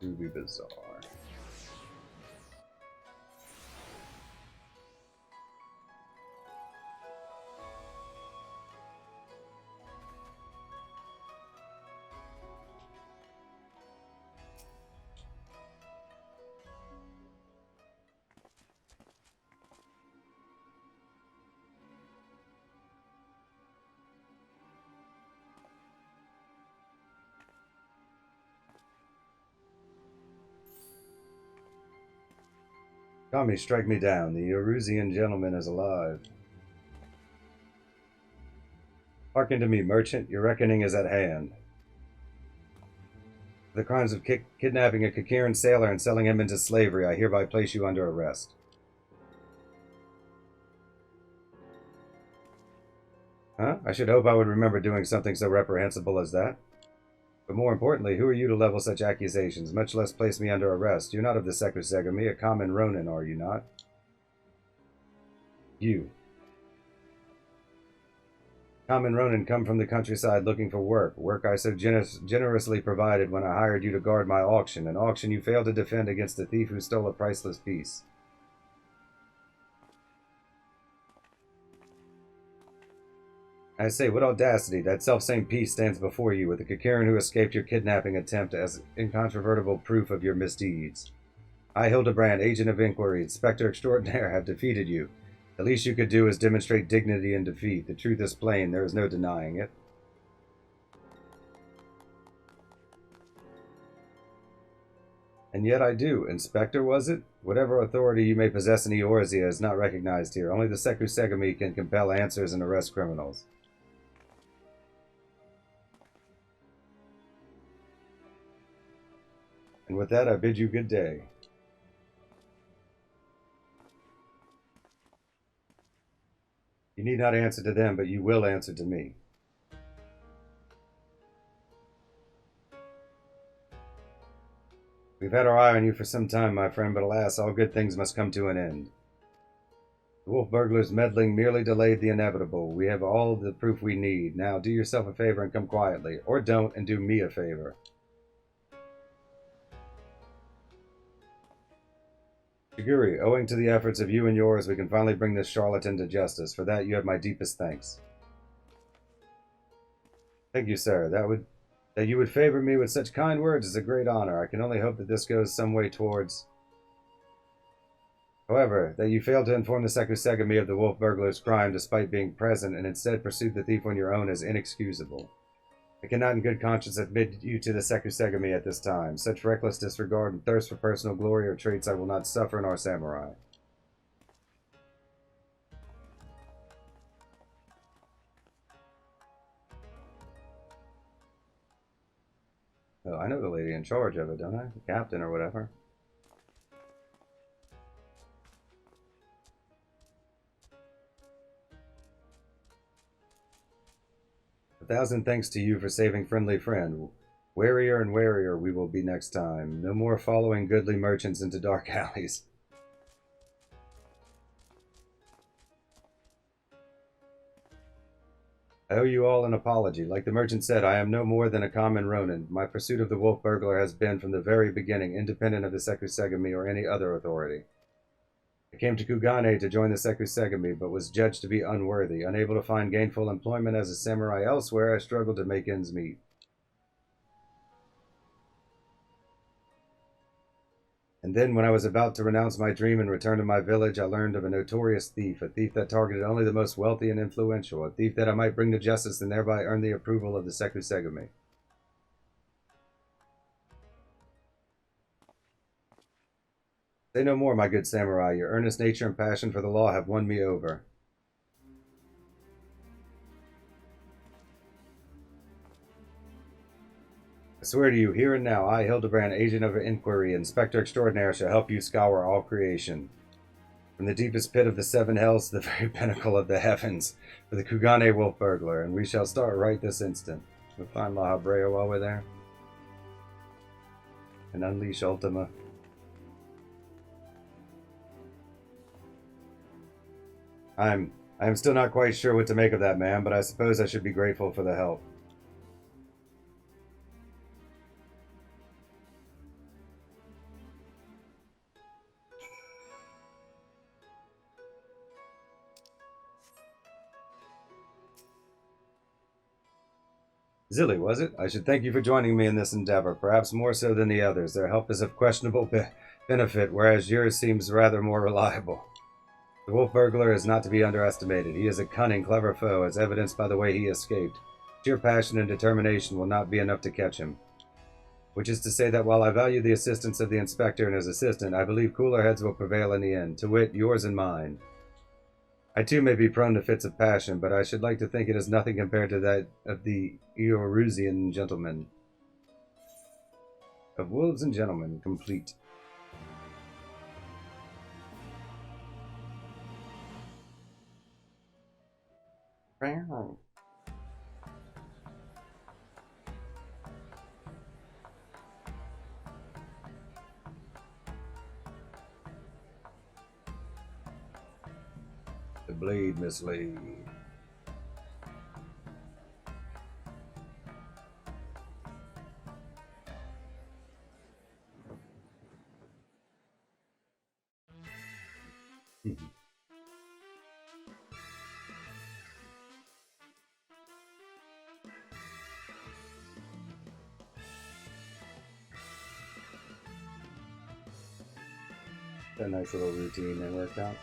Ruby Bazaar. Kami, strike me down. The Erusian gentleman is alive. Hearken to me, merchant. Your reckoning is at hand. For the crimes of kidnapping a Kakirin sailor and selling him into slavery, I hereby place you under arrest. Huh? I should hope I would remember doing something so reprehensible as that. But more importantly, who are you to level such accusations, much less place me under arrest? You're not of the Sekusegami, a common Ronin, are you not? You. Common Ronin come from the countryside looking for work. Work I so generously provided when I hired you to guard my auction. An auction you failed to defend against a thief who stole a priceless piece. I say, what audacity! That selfsame piece stands before you, with the Kakirin who escaped your kidnapping attempt as incontrovertible proof of your misdeeds. I, Hildibrand, agent of inquiry, inspector extraordinaire, have defeated you. The least you could do is demonstrate dignity in defeat. The truth is plain, there is no denying it. And yet I do. Inspector, was it? Whatever authority you may possess in Eorzea is not recognized here. Only the Sekusegami can compel answers and arrest criminals. And with that, I bid you good day. You need not answer to them, but you will answer to me. We've had our eye on you for some time, my friend, but alas, all good things must come to an end. The wolf burglar's meddling merely delayed the inevitable. We have all the proof we need. Now do yourself a favor and come quietly. Or don't, and do me a favor. Shiguri, owing to the efforts of you and yours, we can finally bring this charlatan to justice. For that, you have my deepest thanks. Thank you, sir. That you would favor me with such kind words is a great honor. I can only hope that this goes some way towards... However, that you failed to inform the Sekusegami of the wolf burglar's crime despite being present and instead pursued the thief on your own is inexcusable. I cannot in good conscience admit you to the Sekusegami at this time. Such reckless disregard and thirst for personal glory are traits I will not suffer in our samurai. Oh, I know the lady in charge of it, don't I? The captain or whatever. A thousand thanks to you for saving friendly friend. Warier and warier we will be next time. No more following goodly merchants into dark alleys. I owe you all an apology. Like the merchant said, I am no more than a common Ronin. My pursuit of the wolf burglar has been from the very beginning independent of the Sekusegami or any other authority. I came to Kugane to join the Sekusegami, but was judged to be unworthy. Unable to find gainful employment as a samurai elsewhere, I struggled to make ends meet. And then, when I was about to renounce my dream and return to my village, I learned of a notorious thief, a thief that targeted only the most wealthy and influential, a thief that I might bring to justice and thereby earn the approval of the Sekusegami. Say no more, my good samurai. Your earnest nature and passion for the law have won me over. I swear to you, here and now, I, Hildibrand, agent of inquiry, inspector extraordinaire, shall help you scour all creation. From the deepest pit of the seven hells to the very pinnacle of the heavens, for the Kugane wolf burglar, and we shall start right this instant. We'll find La Habrea while we're there. And unleash Ultima. I'm still not quite sure what to make of that, man, but I suppose I should be grateful for the help. Zilly, was it? I should thank you for joining me in this endeavor, perhaps more so than the others. Their help is of questionable benefit, whereas yours seems rather more reliable. The wolf burglar is not to be underestimated. He is a cunning, clever foe, as evidenced by the way he escaped. Sheer passion and determination will not be enough to catch him. Which is to say that while I value the assistance of the inspector and his assistant, I believe cooler heads will prevail in the end, to wit, yours and mine. I too may be prone to fits of passion, but I should like to think it is nothing compared to that of the Eorusian gentlemen. Of wolves and gentlemen, complete. The blade, Miss Lee. A nice little routine they worked out.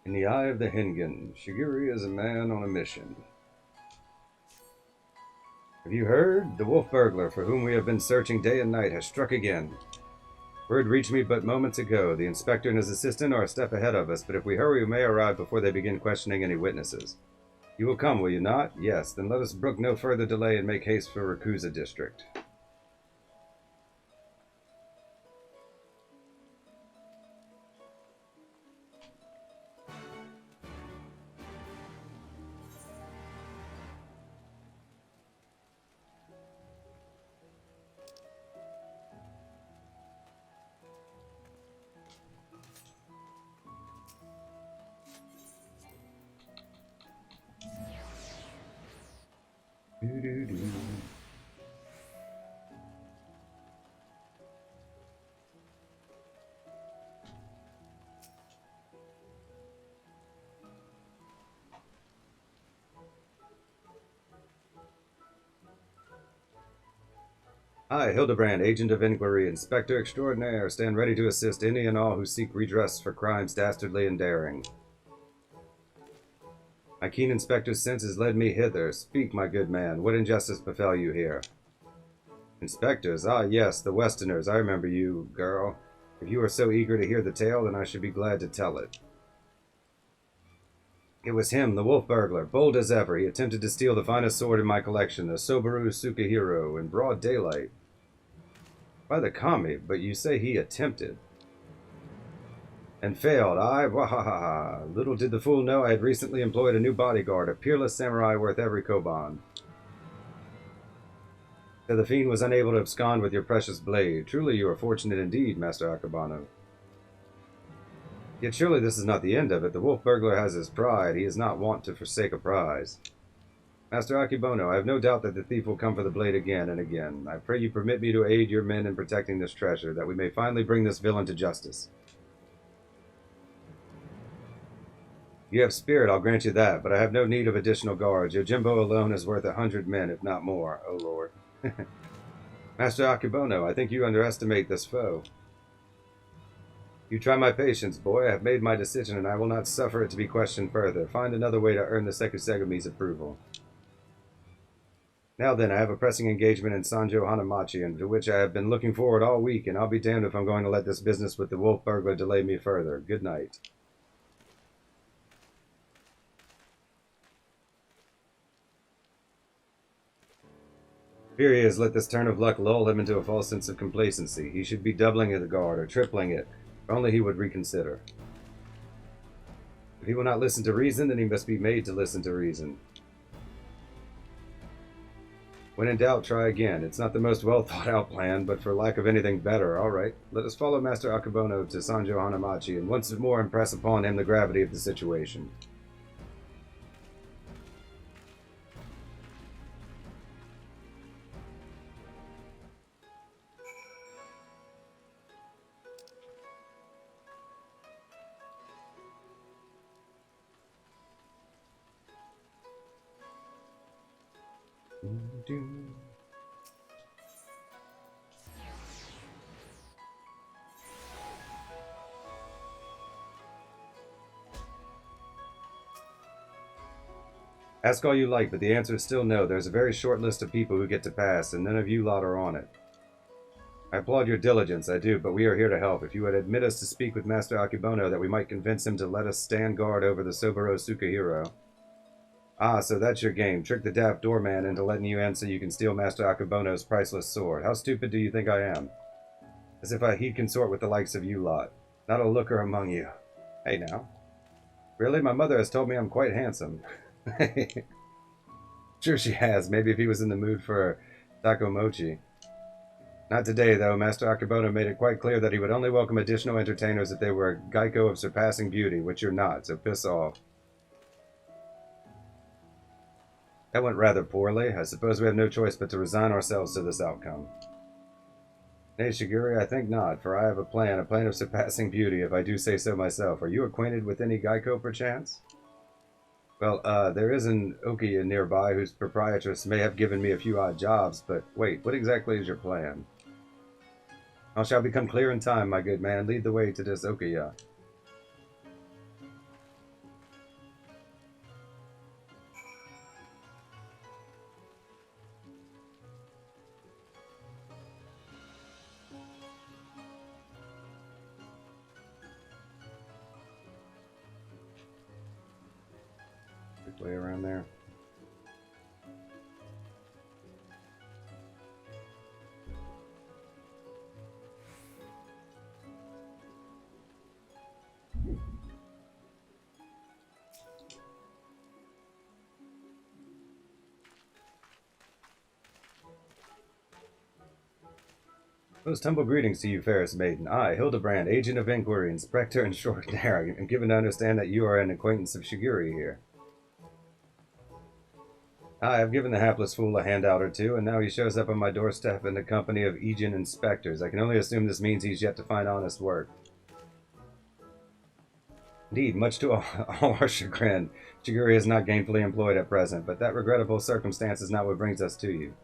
In the eye of the Hengen, Shiguri is a man on a mission. Have you heard? The wolf burglar, for whom we have been searching day and night, has struck again. Word reached me but moments ago. The inspector and his assistant are a step ahead of us, but if we hurry, we may arrive before they begin questioning any witnesses. You will come, will you not? Yes, then let us brook no further delay and make haste for Rakusa district. I, Hildibrand, agent of inquiry, inspector extraordinaire, stand ready to assist any and all who seek redress for crimes dastardly and daring. My keen inspector's senses led me hither. Speak, my good man, what injustice befell you here? Inspectors? Ah, yes, the Westerners. I remember you, girl. If you are so eager to hear the tale, then I should be glad to tell it. It was him, the wolf burglar. Bold as ever, he attempted to steal the finest sword in my collection, the Sobaru Sukahiro, in broad daylight. By the kami, but you say he attempted. And failed. I, wahaha. Little did the fool know I had recently employed a new bodyguard, a peerless samurai worth every koban. So the fiend was unable to abscond with your precious blade. Truly you are fortunate indeed, Master Akabano. Yet surely this is not the end of it. The wolf burglar has his pride. He is not wont to forsake a prize. Master Akebono, I have no doubt that the thief will come for the blade again and again. I pray you permit me to aid your men in protecting this treasure, that we may finally bring this villain to justice. You have spirit, I'll grant you that, but I have no need of additional guards. Yojimbo alone is worth 100 men, if not more, O Lord. Master Akebono, I think you underestimate this foe. You try my patience, boy. I have made my decision, and I will not suffer it to be questioned further. Find another way to earn the Sekusegumi's approval. Now then, I have a pressing engagement in Sanjo Hanamachi, and to which I have been looking forward all week, and I'll be damned if I'm going to let this business with the wolf burglar delay me further. Good night. Here he is. Let this turn of luck lull him into a false sense of complacency. He should be doubling the guard, or tripling it. If only he would reconsider. If he will not listen to reason, then he must be made to listen to reason. When in doubt, try again. It's not the most well-thought-out plan, but for lack of anything better, all right. Let us follow Master Akebono to Sanjo Hanamachi and once more impress upon him the gravity of the situation. Ask all you like, but the answer is still no. There's a very short list of people who get to pass, and none of you lot are on it. I applaud your diligence, I do, but we are here to help. If you would admit us to speak with Master Akebono, that we might convince him to let us stand guard over the Soburo Sukahiro. Ah, so that's your game. Trick the daft doorman into letting you in so you can steal Master Akebono's priceless sword. How stupid do you think I am? As if he'd consort with the likes of you lot. Not a looker among you. Hey now. Really? My mother has told me I'm quite handsome. Sure she has. Maybe if he was in the mood for takomochi. Not today, though. Master Akebono made it quite clear that he would only welcome additional entertainers if they were a Geico of surpassing beauty, which you're not, so piss off. That went rather poorly. I suppose we have no choice but to resign ourselves to this outcome. Nay, Shiguri, I think not, for I have a plan of surpassing beauty, if I do say so myself. Are you acquainted with any Geico, perchance? Well, there is an Okiya nearby whose proprietress may have given me a few odd jobs, but wait, what exactly is your plan? All shall become clear in time, my good man. Lead the way to this Okiya. Way around there. Most humble greetings to you, fairest maiden. I, Hildibrand, agent of inquiry, inspector extraordinary, am given to understand that you are an acquaintance of Shiguri here. I have given the hapless fool a handout or two, and now he shows up on my doorstep in the company of Ijin inspectors. I can only assume this means he's yet to find honest work. Indeed, much to all our chagrin, Shiguri is not gainfully employed at present, but that regrettable circumstance is not what brings us to you.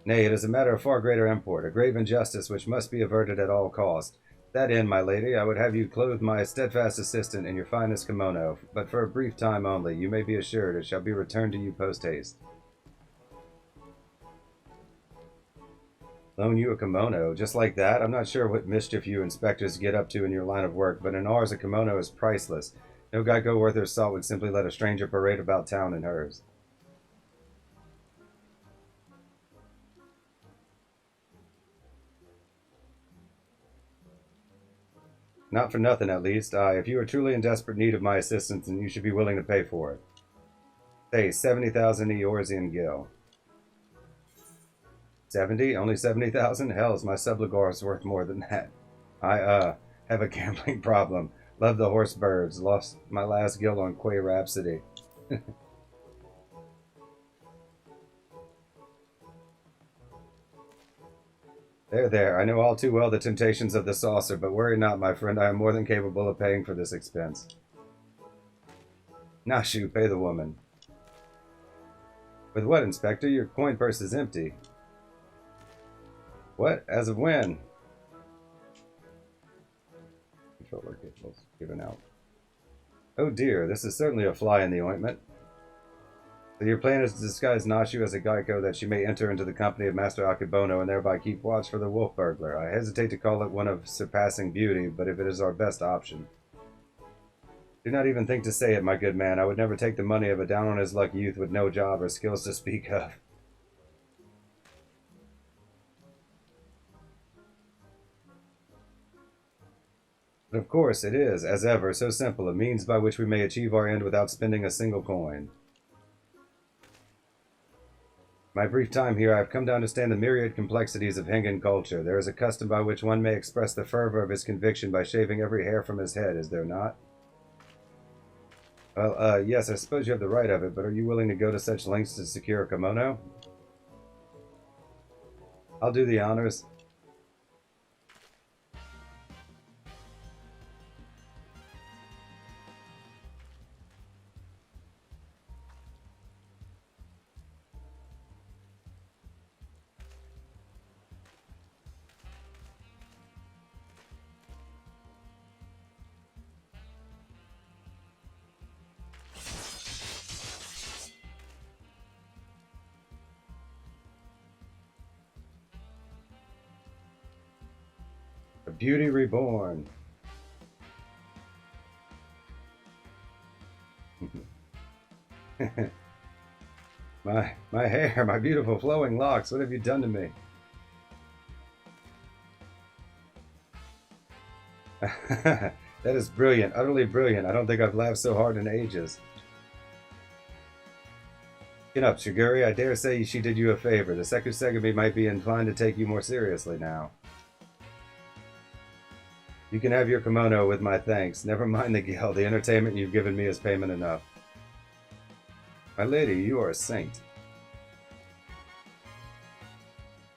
Nay, it is a matter of far greater import, a grave injustice which must be averted at all cost. That end, my lady, I would have you clothe my steadfast assistant in your finest kimono, but for a brief time only. You may be assured it shall be returned to you post-haste. Loan you a kimono, just like that? I'm not sure what mischief you inspectors get up to in your line of work, but in ours a kimono is priceless. No Geico worth her salt would simply let a stranger parade about town in hers. Not for nothing, at least. If you are truly in desperate need of my assistance, then you should be willing to pay for it. Say, 70,000 Eorzean gil. 70? Only 70,000? Hells, my sublagor is worth more than that. I have a gambling problem. Love the horse birds. Lost my last gil on Quay Rhapsody. There. I know all too well the temptations of the saucer, but worry not, my friend. I am more than capable of paying for this expense. Nashu, pay the woman. With what, Inspector? Your coin purse is empty. What? As of when? Controller cables given out. Oh dear, this is certainly a fly in the ointment. So your plan is to disguise Nashu as a Geico that she may enter into the company of Master Akebono and thereby keep watch for the wolf burglar. I hesitate to call it one of surpassing beauty, but if it is our best option. Do not even think to say it, my good man. I would never take the money of a down-on-his-luck youth with no job or skills to speak of. But of course, it is, as ever, so simple, a means by which we may achieve our end without spending a single coin. My brief time here, I have come to understand the myriad complexities of Hengan culture. There is a custom by which one may express the fervor of his conviction by shaving every hair from his head, is there not? Well, yes, I suppose you have the right of it, but are you willing to go to such lengths to secure a kimono? I'll do the honors. A beauty reborn. my hair, my beautiful flowing locks, what have you done to me? That is brilliant, utterly brilliant. I don't think I've laughed so hard in ages. Get up, Shiguri. I dare say she did you a favor. The Sekusegami might be inclined to take you more seriously now. You can have your kimono with my thanks. Never mind the gil. The entertainment you've given me is payment enough. My lady, you are a saint.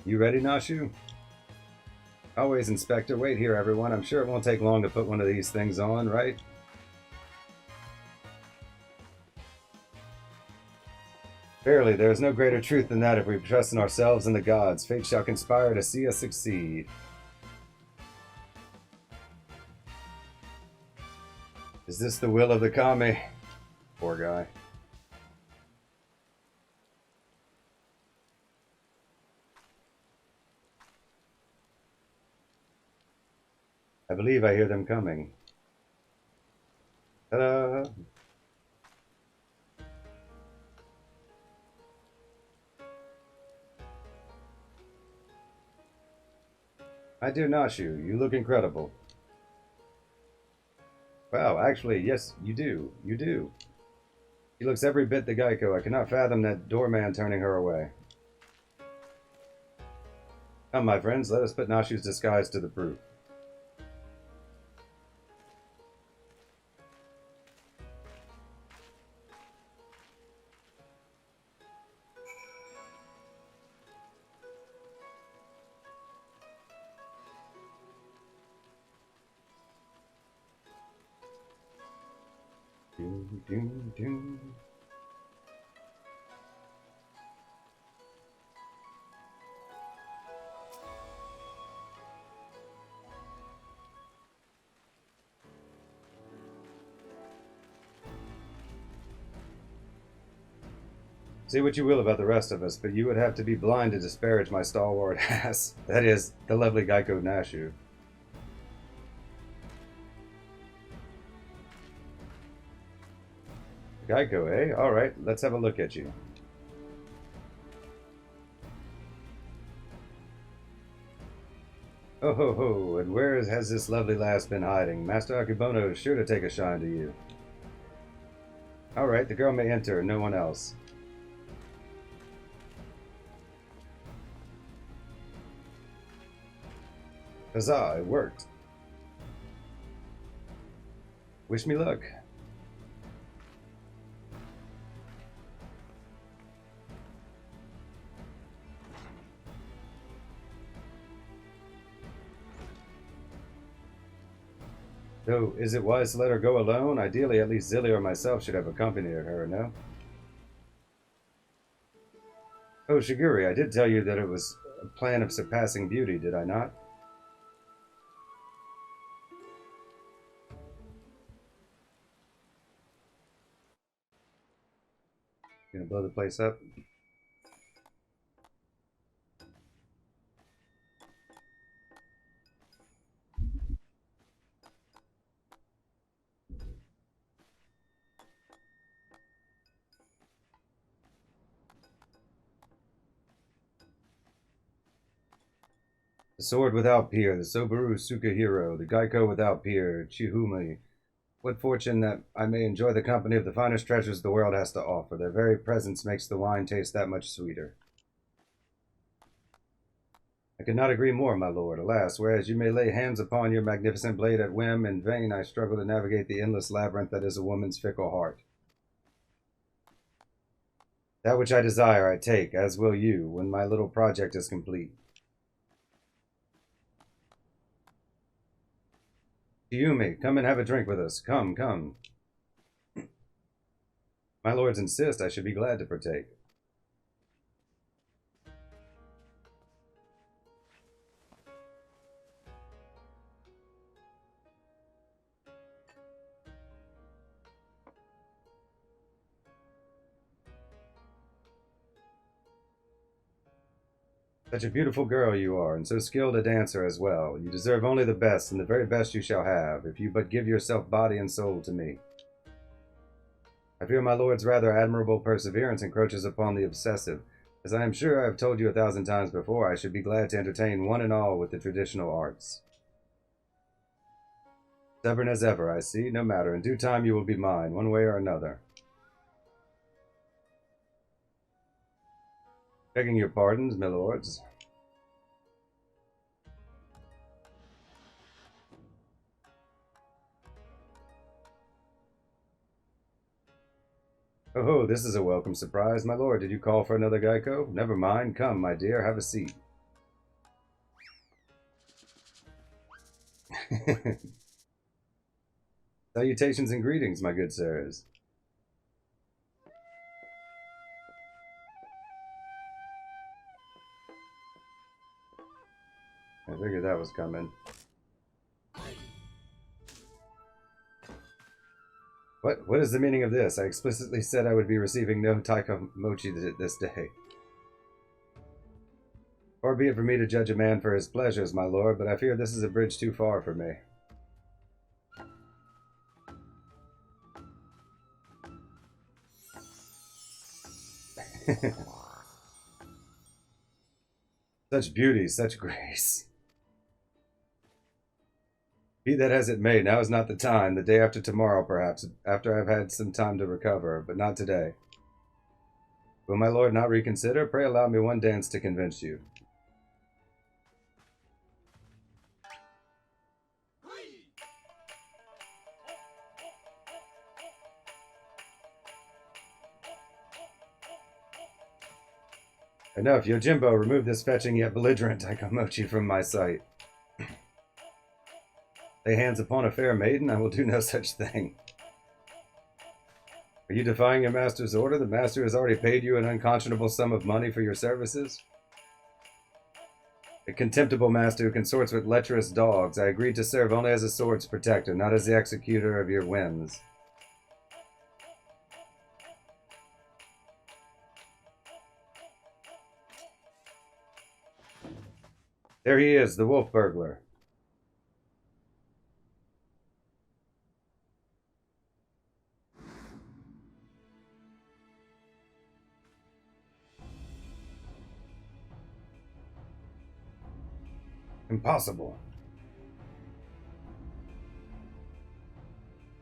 You ready, Nashu? Always, Inspector. Wait here, everyone. I'm sure it won't take long to put one of these things on, right? Verily, there is no greater truth than that if we trust in ourselves and the gods. Fate shall conspire to see us succeed. Is this the will of the Kami? Poor guy. I believe I hear them coming. Ta-da! My dear Nashu, you look incredible. Wow, actually, yes, you do. You do. She looks every bit the Geico. I cannot fathom that doorman turning her away. Come, my friends, let us put Nashu's disguise to the proof. Doom, doom, doom. Say what you will about the rest of us, but you would have to be blind to disparage my stalwart ass. That is, the lovely Geico Nashu. Geico, eh? Alright, let's have a look at you. Oh ho ho, and where has this lovely lass been hiding? Master Akebono is sure to take a shine to you. Alright, the girl may enter, no one else. Huzzah, it worked. Wish me luck. Though, is it wise to let her go alone? Ideally, at least Zilly or myself should have accompanied her, no? Oh, Shiguri, I did tell you that it was a plan of surpassing beauty, did I not? Gonna blow the place up? The sword without peer, the Sobaru Sukahiro, the Geico without peer, Chihumi. What fortune that I may enjoy the company of the finest treasures the world has to offer. Their very presence makes the wine taste that much sweeter. I could not agree more, my lord. Alas, whereas you may lay hands upon your magnificent blade at whim, in vain I struggle to navigate the endless labyrinth that is a woman's fickle heart. That which I desire I take, as will you, when my little project is complete. Chiyumi, come and have a drink with us. Come, come. My lords insist, I should be glad to partake. Such a beautiful girl you are, and so skilled a dancer as well. You deserve only the best, and the very best you shall have, if you but give yourself body and soul to me. I fear my lord's rather admirable perseverance encroaches upon the obsessive. As I am sure I have told you 1,000 times before, I should be glad to entertain one and all with the traditional arts. Stubborn as ever, I see. No matter. In due time you will be mine, one way or another. Begging your pardons, my lords. Oh, this is a welcome surprise, my lord. Did you call for another Geico? Never mind. Come, my dear, have a seat. Salutations and greetings, my good sirs. I figured that was coming. What is the meaning of this? I explicitly said I would be receiving no taiko mochi this day. Far be it for me to judge a man for his pleasures, my lord, but I fear this is a bridge too far for me. Such beauty, such grace. Be that as it may, now is not the time. The day after tomorrow, perhaps, after I have had some time to recover, but not today. Will my lord not reconsider? Pray allow me one dance to convince you. Enough, Yojimbo, remove this fetching yet belligerent Taikomochi from my sight. Lay hands upon a fair maiden? I will do no such thing. Are you defying your master's order? The master has already paid you an unconscionable sum of money for your services. A contemptible master who consorts with lecherous dogs. I agreed to serve only as a sword's protector, not as the executor of your whims. There he is, the wolf burglar. Impossible.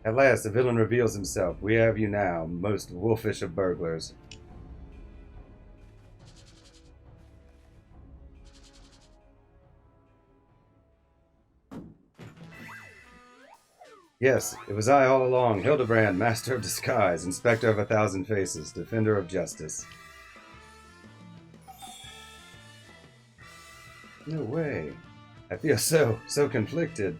At last, the villain reveals himself. We have you now, most wolfish of burglars. Yes, it was I all along, Hildibrand, Master of Disguise, Inspector of 1,000 Faces, Defender of Justice. No way. I feel so conflicted.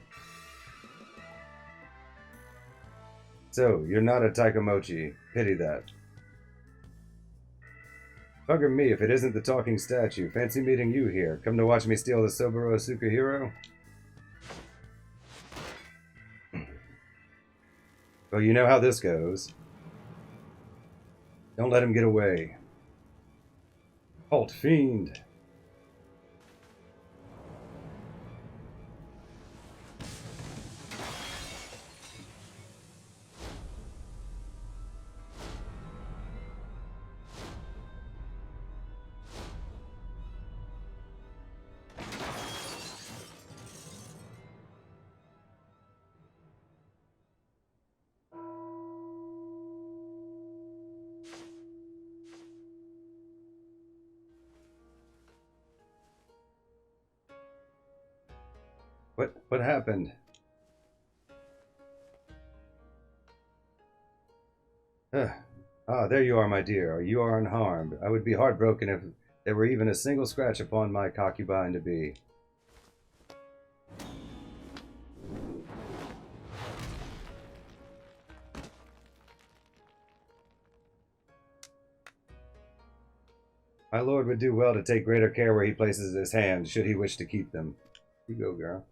So, you're not a Taikamochi. Pity that. Bugger me if it isn't the talking statue. Fancy meeting you here. Come to watch me steal the Soburo Sukahiro? Well, you know how this goes. Don't let him get away. Halt, fiend! What happened? There you are, my dear. You are unharmed. I would be heartbroken if there were even a single scratch upon my concubine-to-be. My lord would do well to take greater care where he places his hands, should he wish to keep them. You go, girl.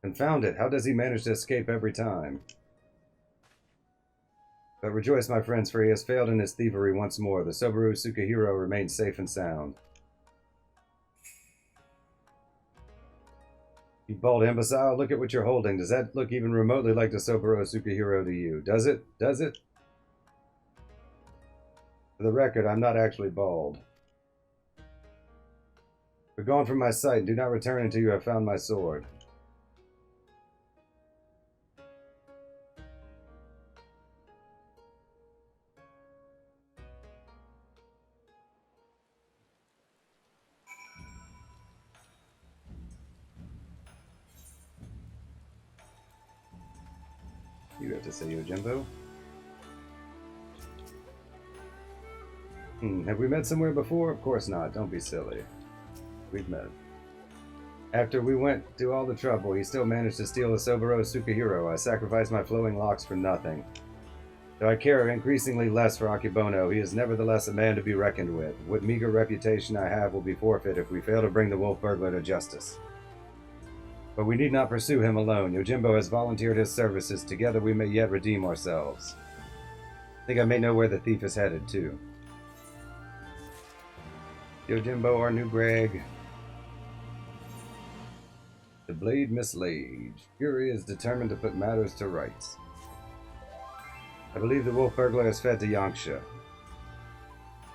Confound it, how does he manage to escape every time? But rejoice, my friends, for he has failed in his thievery once more. The Soburo Sukahiro remains safe and sound. You bald imbecile, look at what you're holding. Does that look even remotely like the Soburo Sukahiro to you? Does it? Does it? For the record, I'm not actually bald. But gone from my sight, and do not return until you have found my sword. You have to say, Yojimbo. Have we met somewhere before? Of course not. Don't be silly. We've met. After we went through all the trouble, he still managed to steal the Soburo Sukahiro. I sacrificed my flowing locks for nothing. Though I care increasingly less for Akibono, he is nevertheless a man to be reckoned with. What meager reputation I have will be forfeit if we fail to bring the wolf burglar to justice. But we need not pursue him alone. Yojimbo has volunteered his services. Together we may yet redeem ourselves. I think I may know where the thief is headed, too. Yojimbo, our new Greg. The blade mislaid. Fury is determined to put matters to rights. I believe the wolf burglar has fled to Yanxia.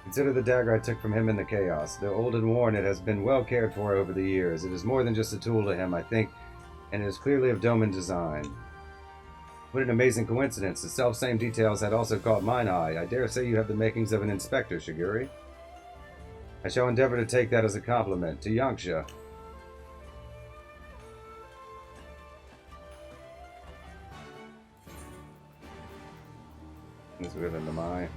Consider the dagger I took from him in the chaos. Though old and worn, it has been well cared for over the years. It is more than just a tool to him, I think, and it is clearly of Doman design. What an amazing coincidence. The self-same details had also caught mine eye. I dare say you have the makings of an inspector, Shiguri. I shall endeavor to take that as a compliment. To Yanxia. Let's move into my...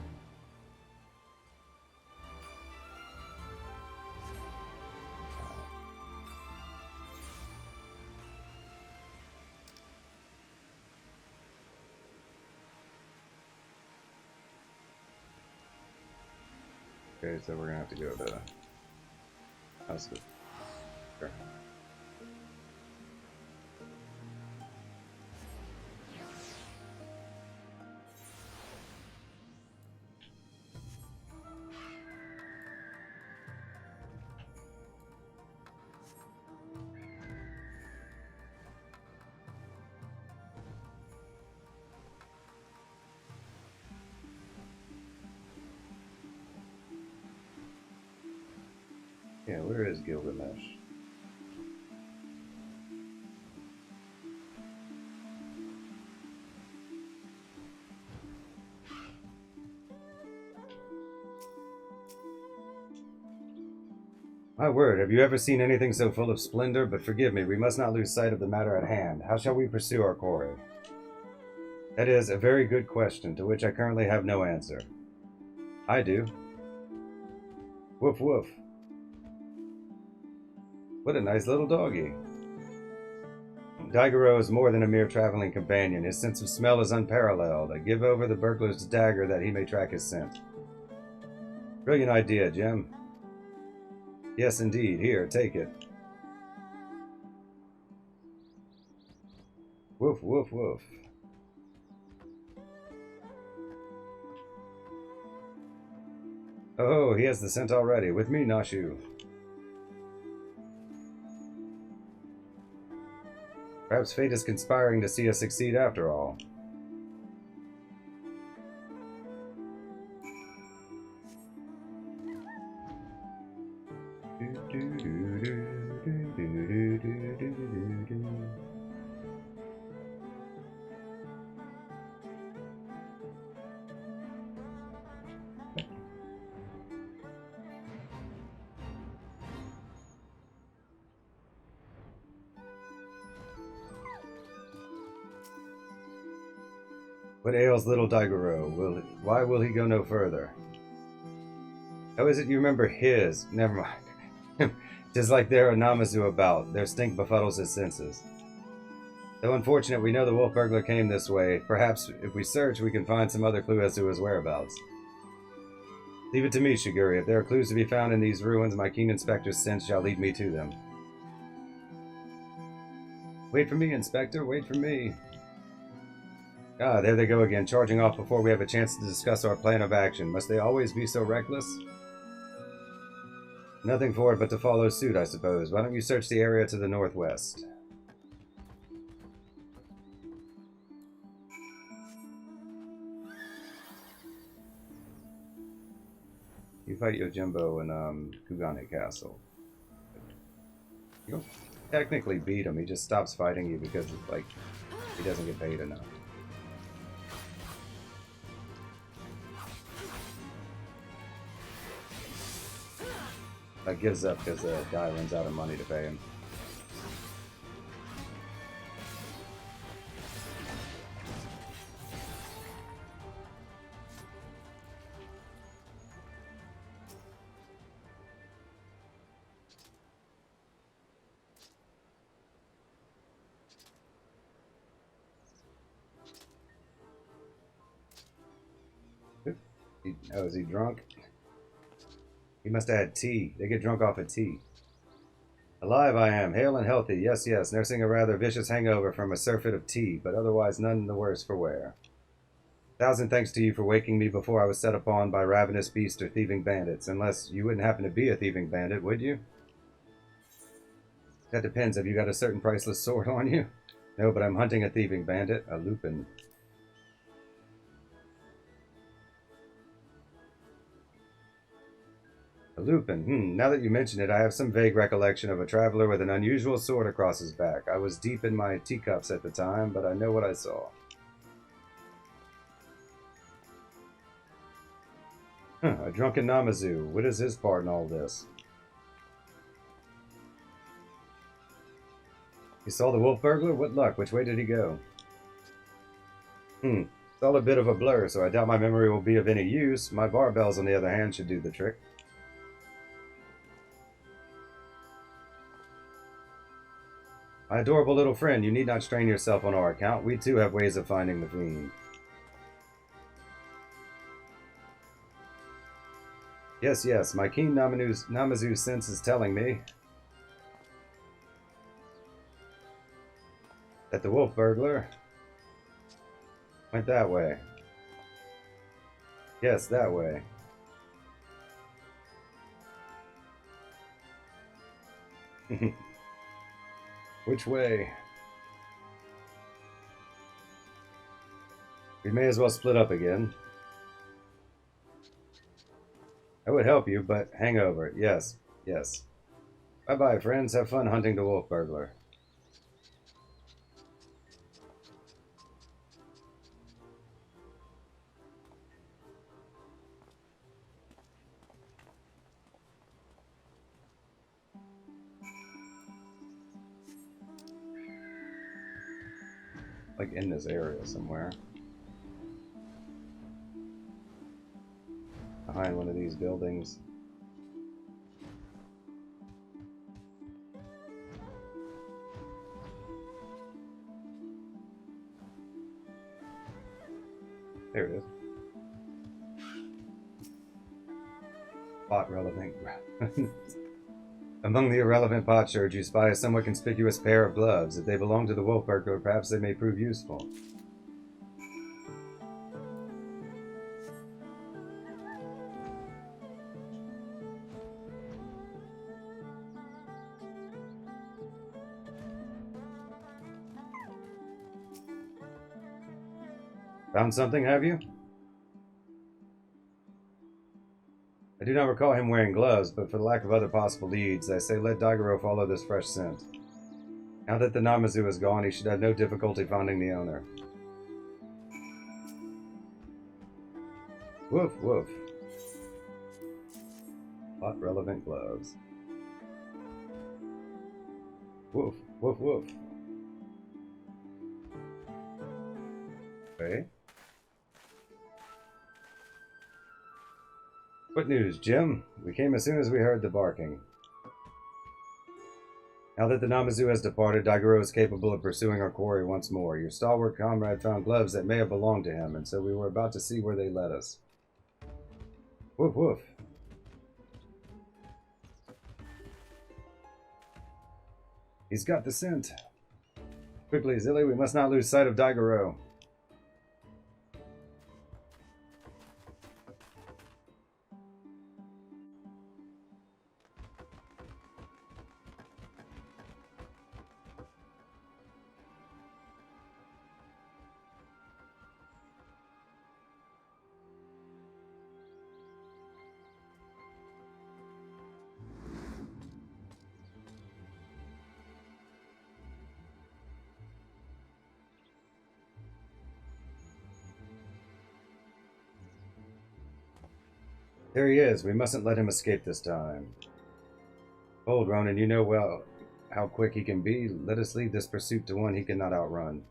Okay, so we're gonna have to go to how's it? Sure. Yeah, where is Gilgamesh? My word, have you ever seen anything so full of splendor? But forgive me, we must not lose sight of the matter at hand. How shall we pursue our quarry? That is a very good question, to which I currently have no answer. I do. Woof woof. What a nice little doggy. Daigoro is more than a mere traveling companion. His sense of smell is unparalleled. I give over the burglar's dagger that he may track his scent. Brilliant idea, Jim. Yes, indeed. Here, take it. Woof, woof, woof. Oh, he has the scent already. With me, Nashu. Perhaps fate is conspiring to see us succeed after all. What ails little Daigoro? Why will he go no further? How is it you remember his? Never mind. 'Tis like there are Namazu about. Their stink befuddles his senses. Though unfortunate, we know the wolf burglar came this way. Perhaps if we search, we can find some other clue as to his whereabouts. Leave it to me, Shiguri. If there are clues to be found in these ruins, my keen inspector's sense shall lead me to them. Wait for me, Inspector. Wait for me. Ah, there they go again, charging off before we have a chance to discuss our plan of action. Must they always be so reckless? Nothing for it but to follow suit, I suppose. Why don't you search the area to the northwest? You fight Yojimbo in Kugane Castle. You don't technically beat him, he just stops fighting you because it's like he doesn't get paid enough. Like gives up because the guy runs out of money to pay him. Oh, is he drunk? He must have had tea. They get drunk off of tea. Alive I am, hale and healthy, yes, yes, nursing a rather vicious hangover from a surfeit of tea, but otherwise none the worse for wear. 1,000 thanks to you for waking me before I was set upon by ravenous beasts or thieving bandits, unless you wouldn't happen to be a thieving bandit, would you? That depends. Have you got a certain priceless sword on you? No, but I'm hunting a thieving bandit, a lupin. A lupin. Now that you mention it, I have some vague recollection of a traveler with an unusual sword across his back. I was deep in my teacups at the time, but I know what I saw. A drunken Namazu. What is his part in all this? You saw the wolf burglar? What luck? Which way did he go? It's all a bit of a blur, so I doubt my memory will be of any use. My barbells, on the other hand, should do the trick. My adorable little friend, you need not strain yourself on our account. We too have ways of finding the fiend. Yes, yes, my keen Namazu sense is telling me that the wolf burglar went that way. Yes, that way. Which way? We may as well split up again. I would help you, but hangover. Yes, yes. Bye-bye, friends. Have fun hunting the wolf burglar. Like in this area somewhere. Behind one of these buildings. There it is. Plot relevant. Among the irrelevant potsherds, you spy a somewhat conspicuous pair of gloves. If they belong to the wolf burglar, perhaps they may prove useful. Found something, have you? I do not recall him wearing gloves, but for the lack of other possible leads, I say let Daigoro follow this fresh scent. Now that the Namazu is gone, he should have no difficulty finding the owner. Woof, woof. Plot relevant gloves. Woof, woof, woof. Okay. What news, Jim? We came as soon as we heard the barking. Now that the Namazu has departed, Daigoro is capable of pursuing our quarry once more. Your stalwart comrade found gloves that may have belonged to him, and so we were about to see where they led us. Woof woof. He's got the scent. Quickly, Zilly, we must not lose sight of Daigoro. There he is. We mustn't let him escape this time. Hold, Ronan, you know well how quick he can be. Let us leave this pursuit to one he cannot outrun.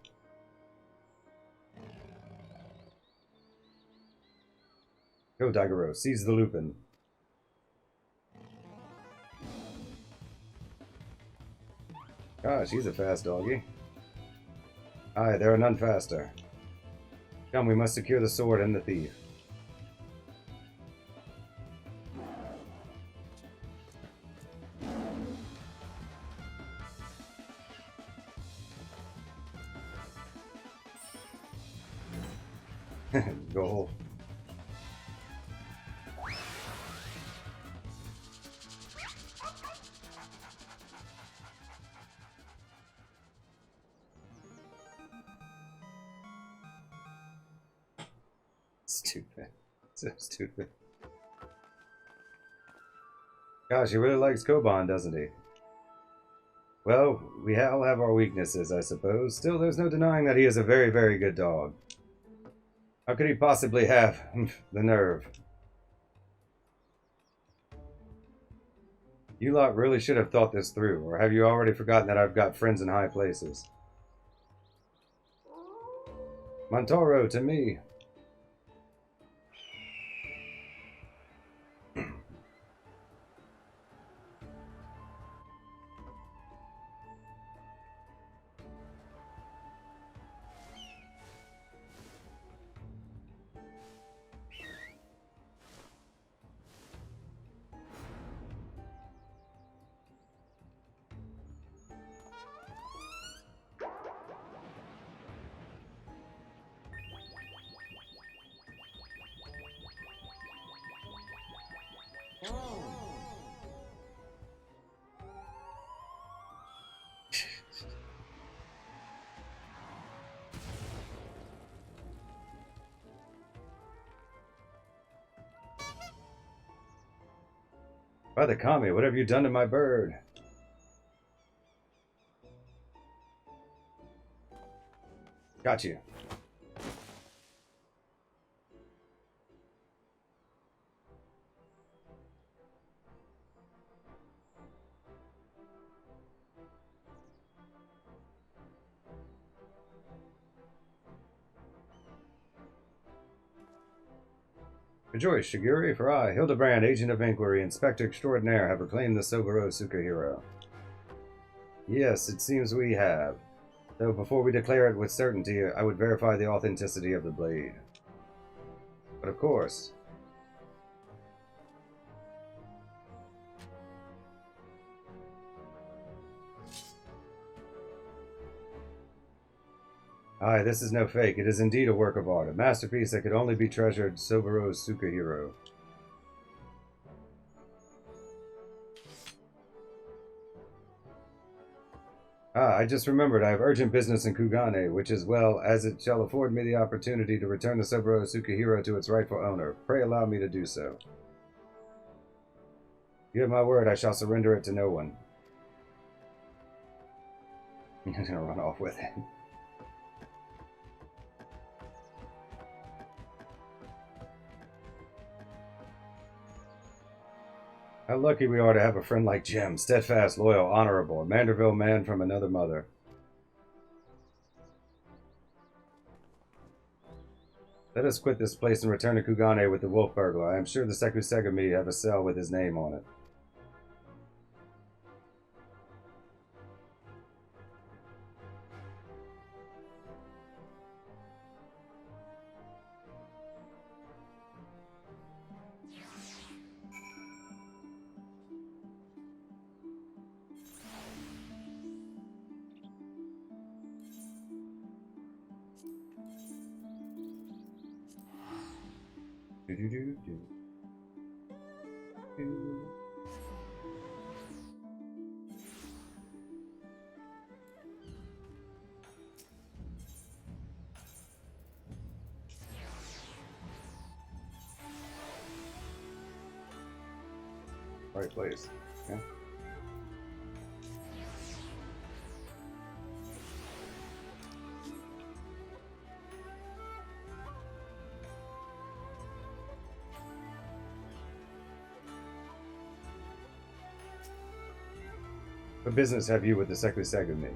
Go, Daigoro. Seize the Lupin. Gosh, he's a fast doggy. Aye, there are none faster. Come, we must secure the sword and the thief. Go. Stupid. So stupid. Gosh, he really likes Koban, doesn't he? Well, we all have our weaknesses, I suppose. Still, there's no denying that he is a very, very good dog. How could he possibly have the nerve? You lot really should have thought this through, or have you already forgotten that I've got friends in high places? Montoro, to me. By the Kami, what have you done to my bird? Got you. Rejoice, Shiguri, for I, Hildibrand, Agent of Inquiry, Inspector Extraordinaire, have reclaimed the Soboro Sukahiro. Yes, it seems we have. Though before we declare it with certainty, I would verify the authenticity of the blade. But of course. Aye, this is no fake. It is indeed a work of art, a masterpiece that could only be treasured Soboro Sukahiro. Ah, I just remembered I have urgent business in Kugane, which as well as it shall afford me the opportunity to return the Soboro Sukahiro to its rightful owner. Pray allow me to do so. You have my word, I shall surrender it to no one. He's gonna run off with it. How lucky we are to have a friend like Jim, steadfast, loyal, honorable, a Manderville man from another mother. Let us quit this place and return to Kugane with the wolf burglar. I am sure the Sekusegami have a cell with his name on it. Right place. Yeah. What business have you with the Sekusegami?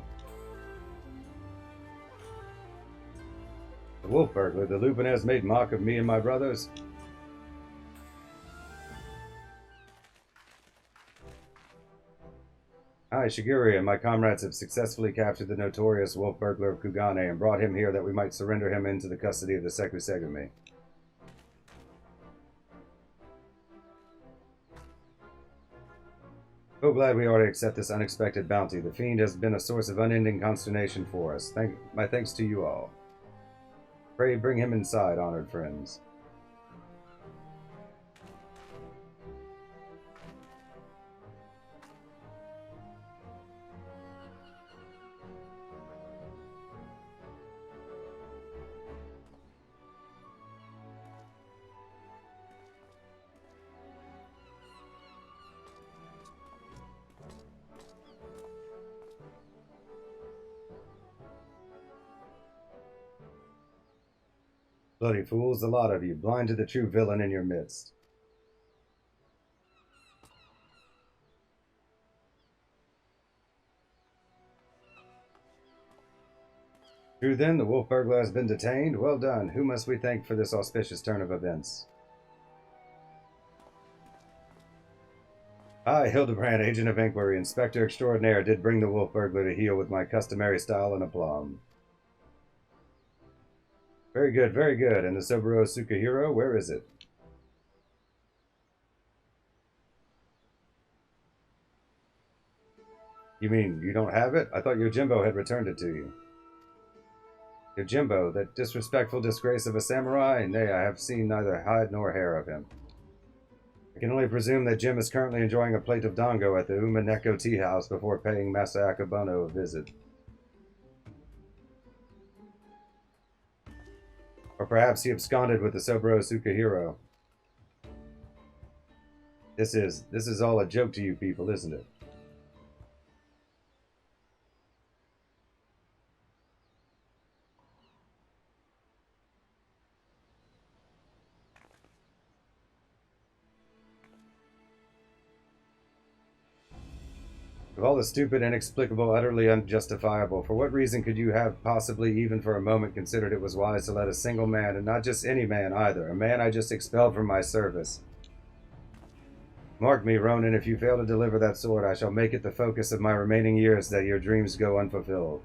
The wolf burglar, the Lupin has made mock of me and my brothers. I, Shiguri, and my comrades have successfully captured the notorious wolf burglar of Kugane and brought him here that we might surrender him into the custody of the Sekusegami. So glad we are to accept this unexpected bounty. The fiend has been a source of unending consternation for us. My thanks to you all. Pray bring him inside, honored friends. Bloody fools, the lot of you, blind to the true villain in your midst. True then, the wolf burglar has been detained. Well done. Who must we thank for this auspicious turn of events? I, Hildibrand, Agent of Inquiry, Inspector Extraordinaire, did bring the wolf burglar to heel with my customary style and aplomb. Very good, very good. And the Soboro Sukahiro, where is it? You mean you don't have it? I thought Yojimbo had returned it to you. Yojimbo, that disrespectful disgrace of a samurai? Nay, I have seen neither hide nor hair of him. I can only presume that Jim is currently enjoying a plate of dango at the Umaneko tea house before paying Masa Akabono a visit. Or perhaps he absconded with the Soboro Sukahiro. This is all a joke to you people, isn't it? Of all the stupid, inexplicable, utterly unjustifiable, for what reason could you have possibly even for a moment considered it was wise to let a single man, and not just any man either, a man I just expelled from my service? Mark me, Ronan, if you fail to deliver that sword, I shall make it the focus of my remaining years that your dreams go unfulfilled.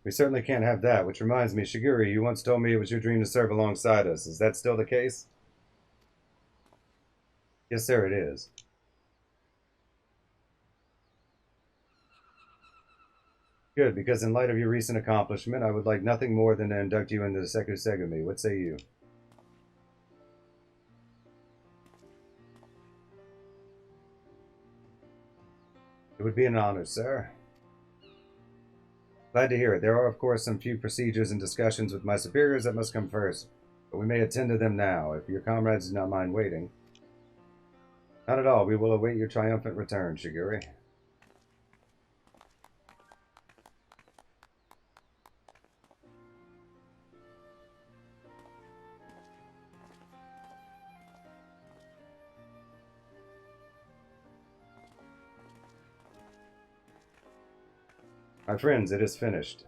We certainly can't have that, which reminds me, Shiguri, you once told me it was your dream to serve alongside us. Is that still the case? Yes, sir, it is. Good, because in light of your recent accomplishment, I would like nothing more than to induct you into the Seku Segumi. What say you? It would be an honor, sir. Glad to hear it. There are, of course, some few procedures and discussions with my superiors that must come first, but we may attend to them now, if your comrades do not mind waiting. Not at all. We will await your triumphant return, Shiguri. My friends, it is finished.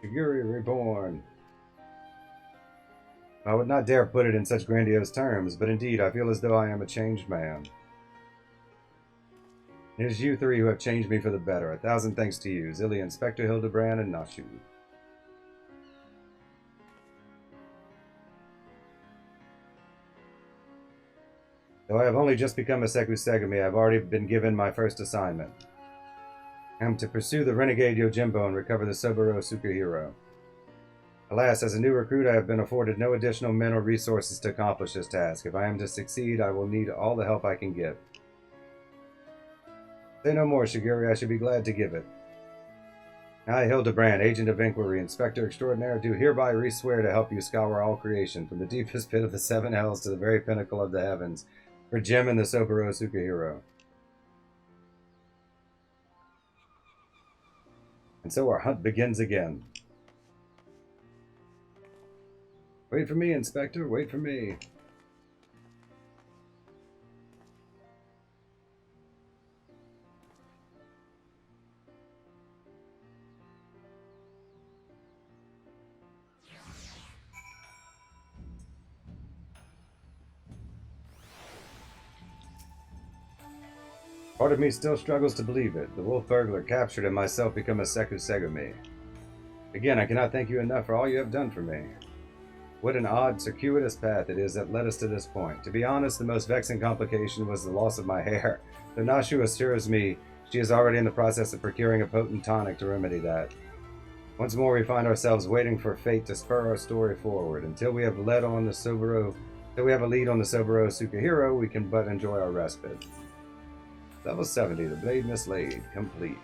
Shiguri reborn. I would not dare put it in such grandiose terms, but indeed I feel as though I am a changed man. It is you three who have changed me for the better. 1,000 thanks to you, Zilly, Inspector Hildibrand, and Nashu. Though I have only just become a Seku Segumi, I have already been given my first assignment. I am to pursue the renegade Yojimbo and recover the Soburo Sukahiro. Alas, as a new recruit, I have been afforded no additional men or resources to accomplish this task. If I am to succeed, I will need all the help I can get. Say no more, Shiguri. I should be glad to give it. I, Hildibrand, Agent of Inquiry, Inspector Extraordinaire, do hereby re-swear to help you scour all creation, from the deepest pit of the seven hells to the very pinnacle of the heavens, for Jim and the Soburo Sukahiro. And so our hunt begins again. Wait for me, Inspector, wait for me. Part of me still struggles to believe it. The wolf burglar captured and myself become a Seku Segumi. Again, I cannot thank you enough for all you have done for me. What an odd, circuitous path it is that led us to this point. To be honest, the most vexing complication was the loss of my hair. Though Nashu assures me she is already in the process of procuring a potent tonic to remedy that. Once more we find ourselves waiting for fate to spur our story forward. Until we have a lead on the Soburo Sukahiro, we can but enjoy our respite. Level 70, the blade mislaid, complete.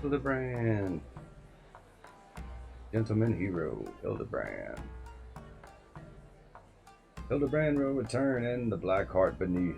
Hildibrand. Gentleman hero, Hildibrand. Hildibrand will return in the black heart beneath.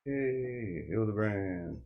Hey, Hildibrand.